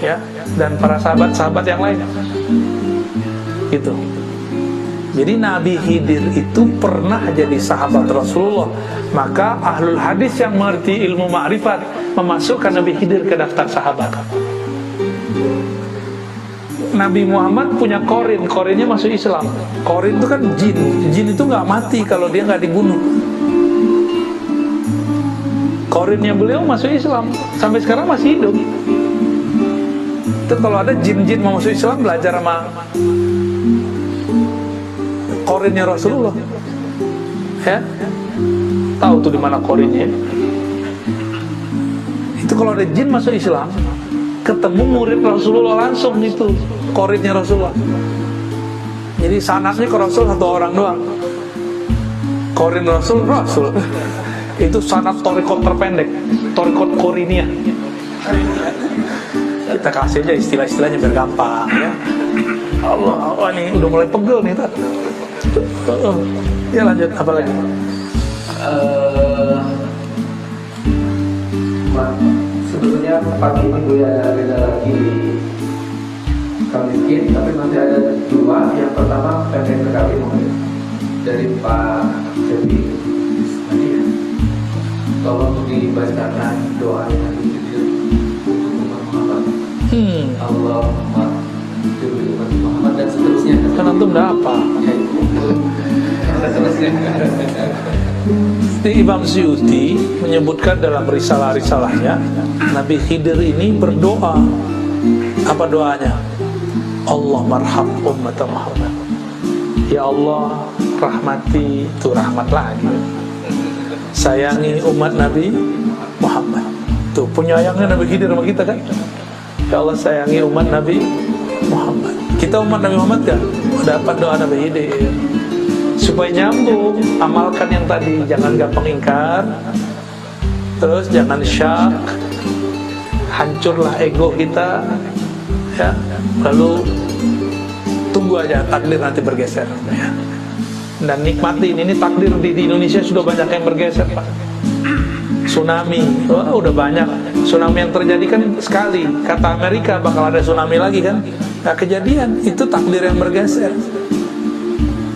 ya, dan para sahabat-sahabat yang lain. Gitu. Jadi Nabi Khidir itu pernah jadi sahabat Rasulullah. Maka ahlul hadis yang mengerti ilmu ma'rifat memasukkan Nabi Khidir ke daftar sahabat. Nabi Muhammad punya korin, korinnya masuk Islam. Korin itu kan jin, jin itu nggak mati kalau dia nggak dibunuh. Korinnya beliau masuk Islam, sampai sekarang masih hidup. Itu kalau ada jin-jin mau masuk Islam, belajar sama korinnya Rasulullah. Ya, tahu tuh di mana korinnya. Itu kalau ada jin masuk Islam, ketemu murid Rasulullah langsung itu korinnya Rasulullah. Jadi sanadnya ke Rasul satu orang doang. Korin Rasul itu sanad torikot terpendek, torikot koriniyah. Kita kasih aja istilah-istilahnya biar gampang ya. Allah, ini udah mulai pegel nih tak. Ya lanjut, apa lagi? Sebetulnya pagi minggu ya ada beda lagi miskin, tapi masih ada dua. Yang pertama pendek sekali mungkin dari Pak Jadi. Tolong dibacakan doa yang dikirim untuk umat Muhammad. Allahumma juri umat Muhammad dan seterusnya. Kan antum udah apa? Imam Suyuti menyebutkan dalam risalah-risalahnya, Nabi Khidir ini berdoa. Apa doanya? Allah marham umat Muhammad. Ya Allah, rahmati, itu rahmat lagi. Sayangi umat Nabi Muhammad. Tuh penyayangnya Nabi Khidir sama kita kan? Ya Allah, sayangi umat Nabi Muhammad. Kita umat Nabi Muhammad kan? Dapat doa Nabi Khidir. Supaya nyambung, amalkan yang tadi, jangan gampang ingkar, terus jangan syak, hancurlah ego kita, ya. Lalu tunggu aja takdir nanti bergeser, ya. Dan nikmatin, ini takdir di Indonesia sudah banyak yang bergeser, Pak. Tsunami, udah banyak. Tsunami yang terjadi kan sekali. Kata Amerika bakal ada tsunami lagi kan? Nah kejadian, itu takdir yang bergeser.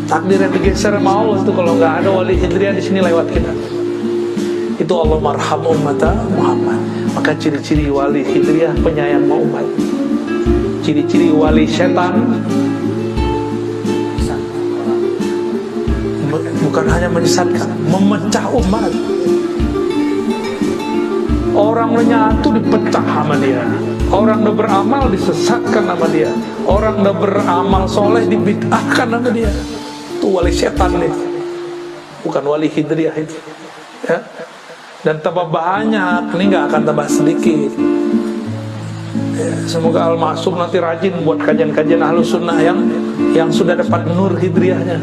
Takdir yang digeser sama Allah itu kalau nggak ada wali hidriyah di sini lewat kita. Itu Allah marham umat Muhammad. Maka ciri-ciri wali hidriyah penyayang umat. Ciri-ciri wali setan bukan hanya menyesatkan, memecah umat. Orang udah nyatu dipecah sama dia. Orang udah beramal disesatkan sama dia. Orang udah beramal soleh dibid'ahkan sama dia. Itu wali setan itu, bukan wali hidriyah itu, ya. Dan tambah banyak, ini nggak akan tambah sedikit, ya. Semoga Al-Ma'sum nanti rajin buat kajian-kajian Ahlus Sunnah yang sudah dapat nur hidriyahnya,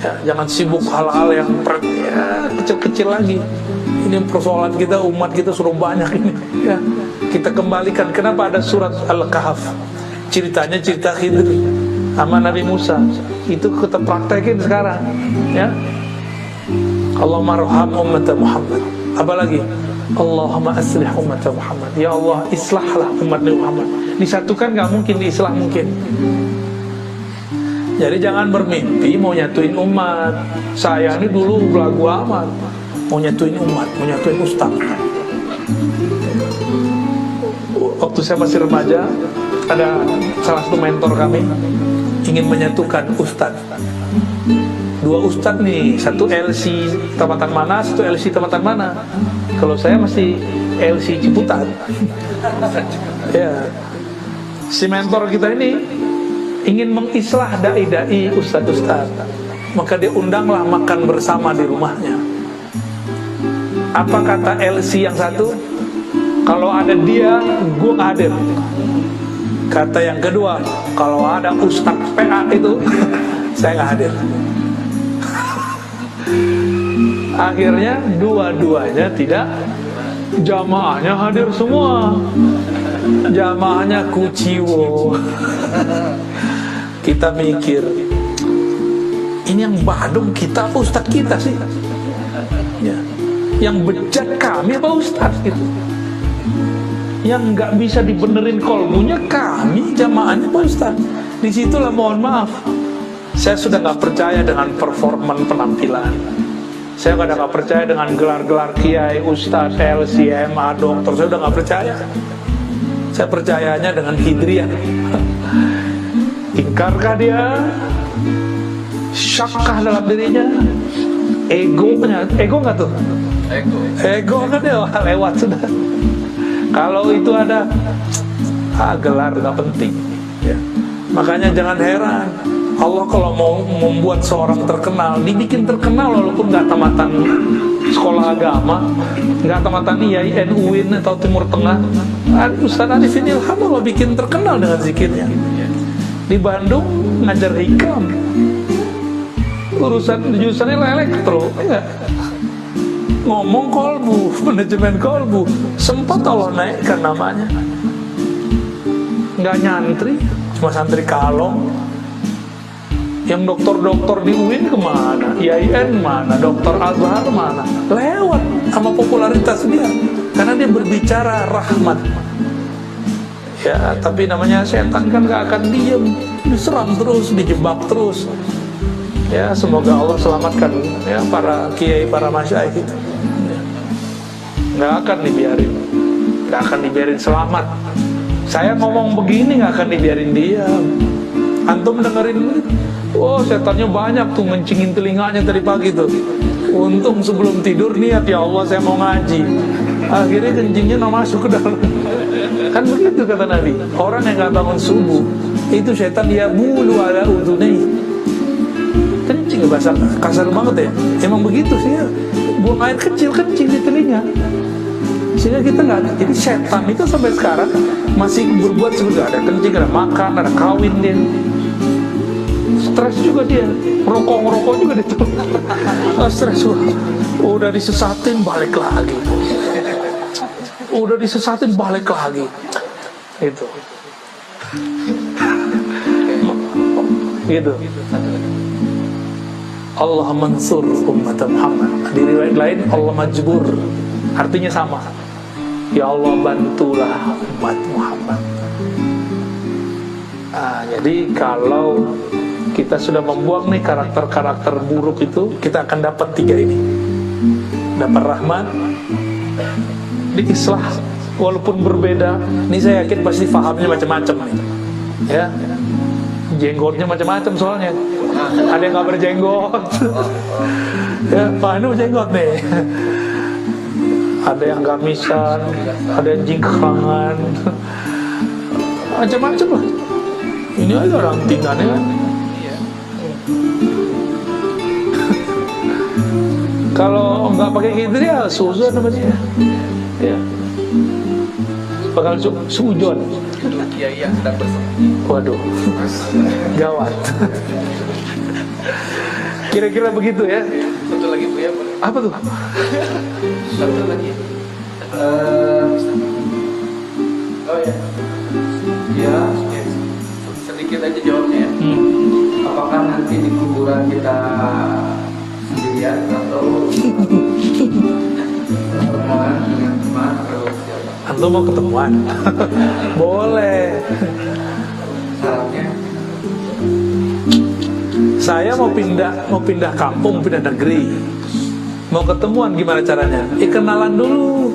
ya. Jangan sibuk hal-hal yang ya, kecil-kecil lagi. Ini persoalan kita, umat kita sudah banyak ini, ya. Kita kembalikan, kenapa ada surat Al-Kahf? Ceritanya cerita Khidir sama Nabi Musa. Itu kita praktekin sekarang, ya. Allahumma arham ummat Muhammad. Apalagi Allahumma aslih ummat Muhammad. Ya Allah, islahlah umat Muhammad. Disatukan gak mungkin, diislah mungkin. Jadi jangan bermimpi mau nyatuin umat. Saya ini dulu belagu amat, mau nyatuin umat, mau nyatuin ustaz. Waktu saya masih remaja, ada salah satu mentor kami ingin menyatukan ustaz. Dua ustaz nih, satu LC Tamatan mana, satu LC Tamatan mana. Kalau saya masih LC Ciputat. Ya, si mentor kita ini ingin mengislah dai-dai, ustaz-ustaz. Maka dia undanglah makan bersama di rumahnya. Apa kata LC yang satu? Kalau ada dia, gue gak hadir. Kata yang kedua, kalau ada ustaz PA itu, saya gak hadir. Akhirnya dua-duanya tidak, jamaahnya hadir semua, jamaahnya kuciwo. Kita mikir, ini yang badung kita apa ustaz kita sih, ya. Yang bejat kami apa ustaz gitu, yang nggak bisa dibenerin kolbunya kami jamaahnya apa ustaz. Disitulah mohon maaf, saya sudah nggak percaya dengan performan penampilan. Saya udah nggak percaya dengan gelar-gelar kiai, ustaz, LCM, dokter. Saya udah nggak percaya. Saya percayanya dengan hidriyah. Ingkarkah dia? Syakkah dalam dirinya? Egonya, ego nggak tuh? Ego kan dia lewat sudah. Kalau itu ada, gelar nggak penting. Ya. Makanya jangan heran. Allah kalau mau membuat seorang terkenal, dibikin terkenal walaupun nggak tamatan sekolah agama, nggak tamatan IAIN, UIN atau Timur Tengah. Ustaz Arifin Ilham Allah bikin terkenal dengan zikirnya. Di Bandung ngajar hikam, urusan jurusannya elektro, ya. Ngomong kolbu, manajemen kolbu, sempat Allah naikkan namanya. Nggak nyantri, cuma santri kalong. Yang dokter-dokter di UIN kemana? IAIN mana? Dokter Azhar mana? Lewat sama popularitas dia, karena dia berbicara rahmat. Ya, tapi namanya setan kan gak akan diem, diserang terus, dijebak terus. Ya, semoga Allah selamatkan ya para kiai, para masyaikh itu. Ya. Gak akan dibiarin, gak akan dibiarin selamat. Saya ngomong begini gak akan dibiarin diam. Antum dengerin, oh setannya banyak tuh ngencingin telinganya tadi pagi tuh. Untung sebelum tidur niat, ya Allah saya mau ngaji. Akhirnya kencingnya nggak masuk ke dalam. Kan begitu kata Nabi. Orang yang nggak bangun subuh itu setan dia bulu ala udunai. Kencing bahasa kasar banget ya. Emang begitu sih ya. Buang air kecil kencing di telinga. Sehingga kita nggak. Jadi setan itu sampai sekarang masih berbuat seperti ada kencing, ada makan, ada kawin dia. Stres juga dia, ngerokok juga dia tuh. Stres, udah disesatin balik lagi, udah disesatin balik lagi, itu, gitu. Allah mansur umat Muhammad. Di riwayat lain Allah majbur, artinya sama. Ya Allah bantulah umat Muhammad. Jadi kalau kita sudah membuang nih karakter-karakter buruk itu, kita akan dapat 3 ini. Dapat rahmat, diislah walaupun berbeda. Ini saya yakin pasti fahamnya macam-macam nih. Ya, jenggotnya macam-macam soalnya. Ada yang nggak berjenggot. Ya, Pak Anu jenggot nih. ada yang gamisan, ada yang jingkrangan, macam-macam lah. Ini aja orang tinggalnya kan. Kalau nggak pakai gitu ya suzon namanya. Ya. Bakal sujon. Iya sedang bersama. Waduh, gawat. Kira-kira begitu ya. Satu lagi Bu ya, boleh? Apa tuh? Satu lagi. Oh ya. Ya, sedikit aja jawabnya ya. Apakah nanti di kuburan kita sendirian atau pertemuan dengan teman atau siapa? Antum mau ketemuan? Boleh. Syaratnya Saya mau pindah kampung, pindah negeri. Mau ketemuan gimana caranya? Kenalan dulu.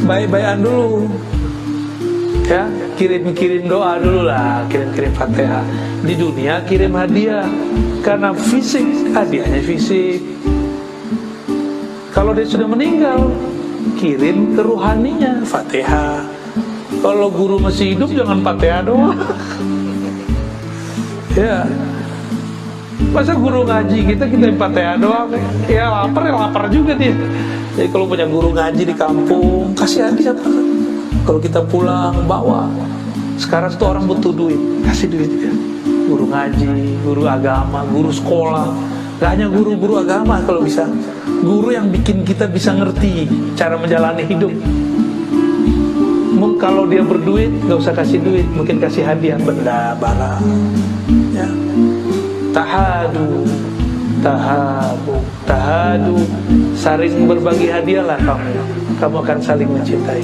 Baik-baikan dulu. Ya, kirim doa dulu lah, kirim Fatihah. Di dunia kirim hadiah. Karena fisik, hadiahnya fisik. Kalau dia sudah meninggal, kirim ke ruhaninya Fatihah. Kalau guru masih hidup jangan Fatihah doang. Ya. Masa guru ngaji kita Fatihah doang? Ya lapar juga dia. Jadi kalau punya guru ngaji di kampung, kasih hadiah apa? Kalau kita pulang bawa. Sekarang tuh orang butuh duit, kasih duit ya. Guru ngaji, guru agama, guru sekolah. Gak hanya guru-guru agama kalau bisa. Guru yang bikin kita bisa ngerti cara menjalani hidup. Kalau dia berduit, gak usah kasih duit, mungkin kasih hadiah benda, barang. Ya. Tahadu, saling berbagi hadiahlah kamu akan saling mencintai.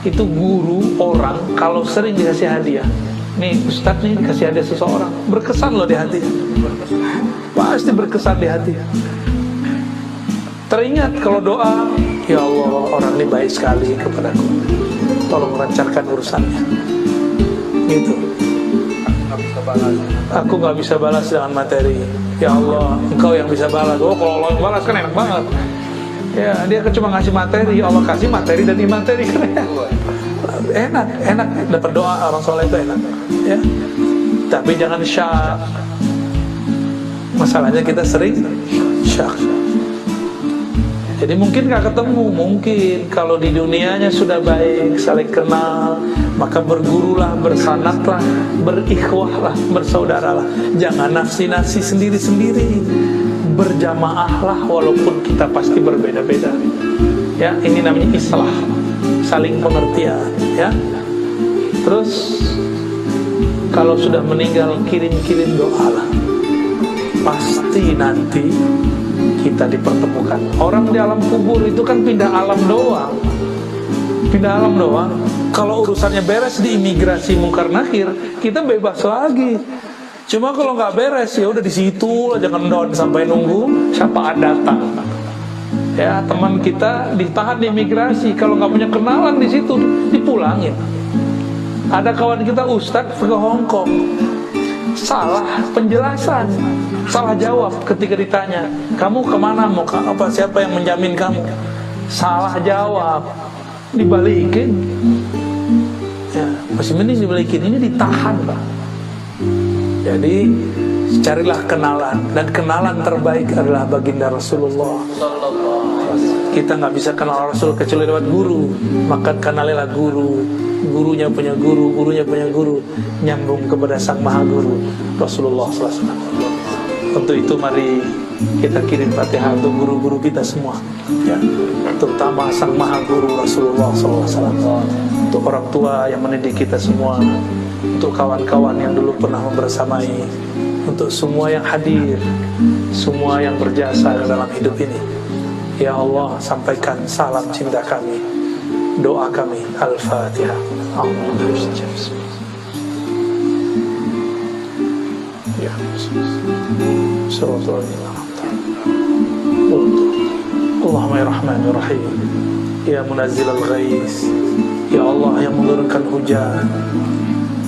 Itu guru orang kalau sering dikasih hadiah. Nih Ustadz nih dikasih hadiah seseorang, berkesan loh di hati. Pasti berkesan di hati. Teringat kalau doa, ya Allah orang ini baik sekali kepadaku, tolong lancarkan urusannya. Gitu. Aku gak bisa balas dengan materi. Ya Allah, Engkau yang bisa balas. Oh, kalau Allah yang balas kan enak banget. Ya, dia cuma ngasih materi. Ya Allah kasih materi dan imateri kan enak dapat doa orang soleh itu enak. Ya, tapi jangan syak. Masalahnya kita sering syak. Jadi mungkin gak ketemu, mungkin kalau di dunianya sudah baik, saling kenal, maka bergurulah, bersanatlah, berikhwahlah, bersaudaralah. Jangan nafsi-nafsi sendiri-sendiri, berjamaahlah walaupun kita pasti berbeda-beda. Ya, ini namanya islah, saling pengertian. Ya, terus kalau sudah meninggal kirim doa lah, pasti nanti kita dipertemukan. Orang di alam kubur itu kan pindah alam doang. Kalau urusannya beres di imigrasi Munkar Nakir, kita bebas lagi. Cuma kalau nggak beres ya udah di situ aja ngendon sampai nunggu siapa datang. Ya, teman kita ditahan di imigrasi, kalau nggak punya kenalan di situ dipulangin. Ada kawan kita Ustadz ke Hong Kong, salah penjelasan, salah jawab ketika ditanya, kamu kemana, mau apa, siapa yang menjamin kamu? Salah jawab, dibalikin. Ya, masih mending dibalikin, ini ditahan Pak. Jadi carilah kenalan, dan kenalan terbaik adalah baginda Rasulullah. Kita nggak bisa kenal Rasul kecuali lewat guru, maka kenalilah guru. Gurunya punya guru, gurunya punya guru, nyambung kepada sang maha guru Rasulullah SAW. Untuk itu mari kita kirim Fatihah untuk guru-guru kita semua, ya, terutama sang maha guru Rasulullah SAW, untuk orang tua yang mendidik kita semua, untuk kawan-kawan yang dulu pernah membersamai, untuk semua yang hadir, semua yang berjasa dalam hidup ini. Ya Allah, sampaikan salam cinta kami, doa kami. Al-Fatihah. Ya, Allahumma ya Rahman ya Rahim, ya Munazzil al-Ghais, ya Allah yang menurunkan hujan.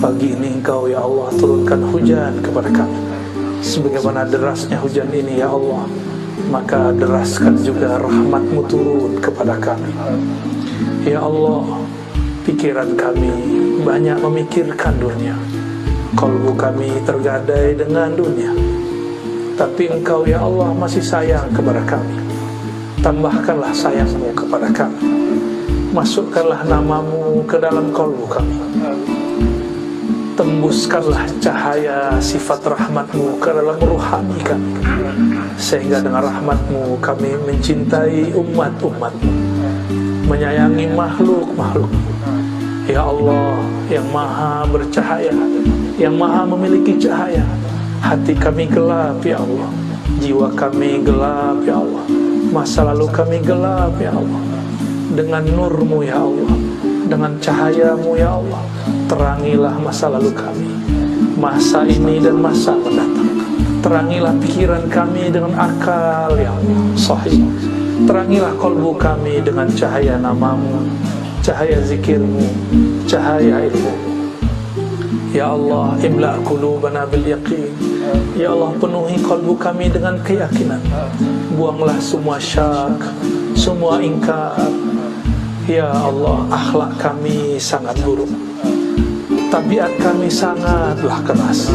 Pagi ini Engkau ya Allah turunkan hujan kepada kami sebagaimana derasnya hujan ini ya Allah. maka deraskan juga rahmat-Mu turun kepada kami. Ya Allah, pikiran kami banyak memikirkan dunia, kalbu kami tergadai dengan dunia, tapi Engkau ya Allah masih sayang kepada kami. Tambahkanlah sayang-Mu kepada kami, masukkanlah nama-Mu ke dalam kalbu kami, tembuskanlah cahaya sifat rahmat-Mu ke dalam ruhani kami, sehingga dengan rahmat-Mu kami mencintai umat-umat-Mu, menyayangi makhluk-makhluk. Ya Allah yang maha bercahaya, yang maha memiliki cahaya, hati kami gelap ya Allah, jiwa kami gelap ya Allah, masa lalu kami gelap ya Allah. Dengan nur-Mu ya Allah, dengan cahaya-Mu ya Allah, terangilah masa lalu kami, masa ini dan masa mendatang. Terangilah pikiran kami dengan akal yang sahih. Terangilah kalbu kami dengan cahaya nama-Mu, cahaya zikir-Mu, cahaya ilmu. Ya Allah, imla' qulubana bil yaqin. Ya Allah, penuhi kalbu kami dengan keyakinan. Buanglah semua syak, semua ingkar. Ya Allah, akhlak kami sangat buruk, tabiat kami sangatlah keras.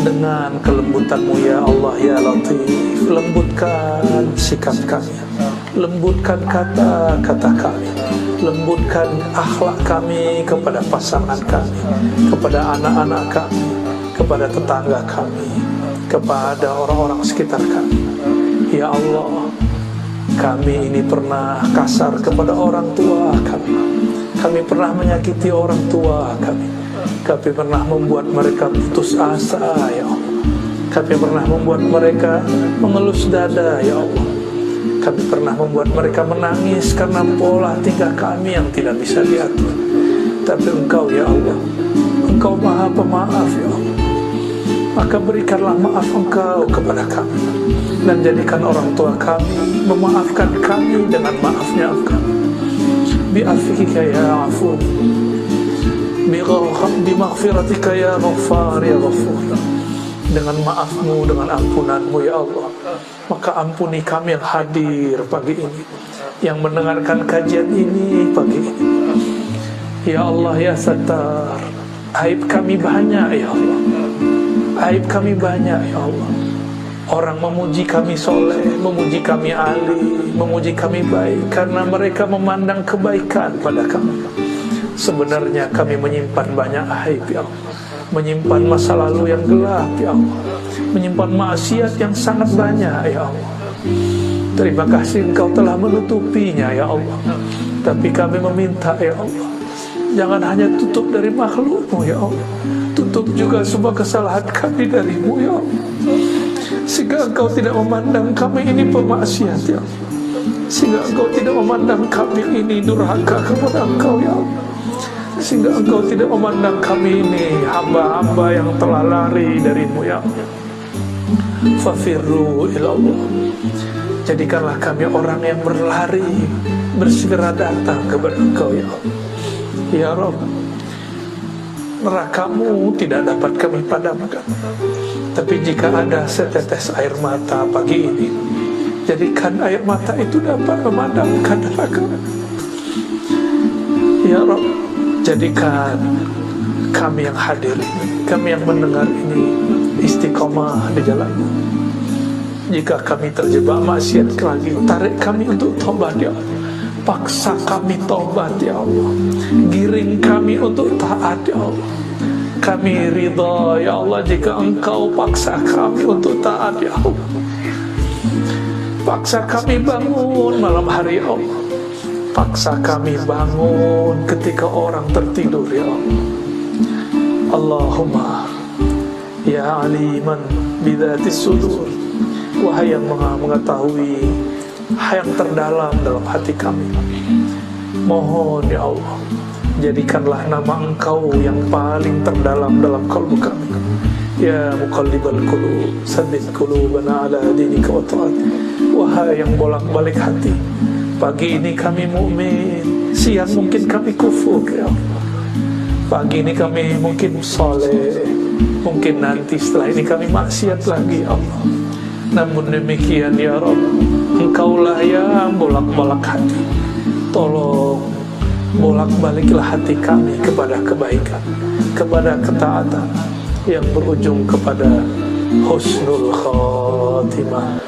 Dengan kelembutan-Mu ya Allah ya Latif, lembutkan sikap kami, lembutkan kata-kata kami, lembutkan akhlak kami kepada pasangan kami, kepada anak-anak kami, kepada tetangga kami, kepada orang-orang sekitar kami. Ya Allah, kami ini pernah kasar kepada orang tua kami, kami pernah menyakiti orang tua kami, kami pernah membuat mereka putus asa ya Allah, kami pernah membuat mereka mengelus dada ya Allah, kami pernah membuat mereka menangis karena pola tingkah kami yang tidak bisa diatur. Tapi Engkau ya Allah, Engkau maha pemaaf ya Allah, maka berikanlah maaf Engkau kepada kami, dan jadikan orang tua kami memaafkan kami dengan maafnya Engkau. Bi'afika ya afu, bimaghfiratika ya ghaffar ya ghafur. Dengan maaf-Mu, dengan ampunan-Mu ya Allah, maka ampuni kami yang hadir pagi ini, yang mendengarkan kajian ini pagi ini. Ya Allah ya Sattar, aib kami banyak ya Allah, aib kami banyak ya Allah. Orang memuji kami soleh, memuji kami alim, memuji kami baik karena mereka memandang kebaikan pada kami. Sebenarnya kami menyimpan banyak aib ya Allah, menyimpan masa lalu yang gelap ya Allah, menyimpan maksiat yang sangat banyak ya Allah. Terima kasih Engkau telah menutupinya ya Allah. Tapi kami meminta ya Allah, jangan hanya tutup dari makhluk-Mu ya Allah, tutup juga semua kesalahan kami dari-Mu ya Allah, sehingga Engkau tidak memandang kami ini pemaksiat ya Allah, sehingga Engkau tidak memandang kami ini durhaka kepada Engkau ya Allah, sehingga Engkau tidak memandang kami ini hamba-hamba yang telah lari dari-Mu ya Allah. Fafirru ilallah, jadikanlah kami orang yang berlari, bersegera datang kepada Engkau ya Allah. Ya Rabb, neraka-Mu tidak dapat kami padamkan, tapi jika ada setetes air mata pagi ini, jadikan air mata itu dapat memadamkan neraka. Ya Rabb, jadikan kami yang hadir ini, kami yang mendengar ini istiqomah di jalan-Mu. Jika kami terjebak maksiat lagi, tarik kami untuk tobat ya Allah. Paksa kami tobat ya Allah, giring kami untuk taat ya Allah. Kami ridha ya Allah jika Engkau paksa kami untuk taat ya Allah. Paksa kami bangun malam hari ya Allah, paksa kami bangun ketika orang tertidur ya Allah. Allahumma ya aliman bidzatis sudur, wahai yang mengetahui yang terdalam dalam hati kami, mohon ya Allah, jadikanlah nama Engkau yang paling terdalam dalam kalbu kami. Ya muqallibal qulub, sabbit qulubana ala dinika wa ta'atik. Wahai yang bolak-balik hati, pagi ini kami mukmin, siang mungkin kami kufur ya Allah. Pagi ini kami mungkin saleh, mungkin nanti setelah ini kami maksiat lagi ya Allah. Namun demikian ya Rabb, Engkaulah yang bolak-balik hati. Tolong bolak-baliklah hati kami kepada kebaikan, kepada ketaatan yang berujung kepada husnul khatimah.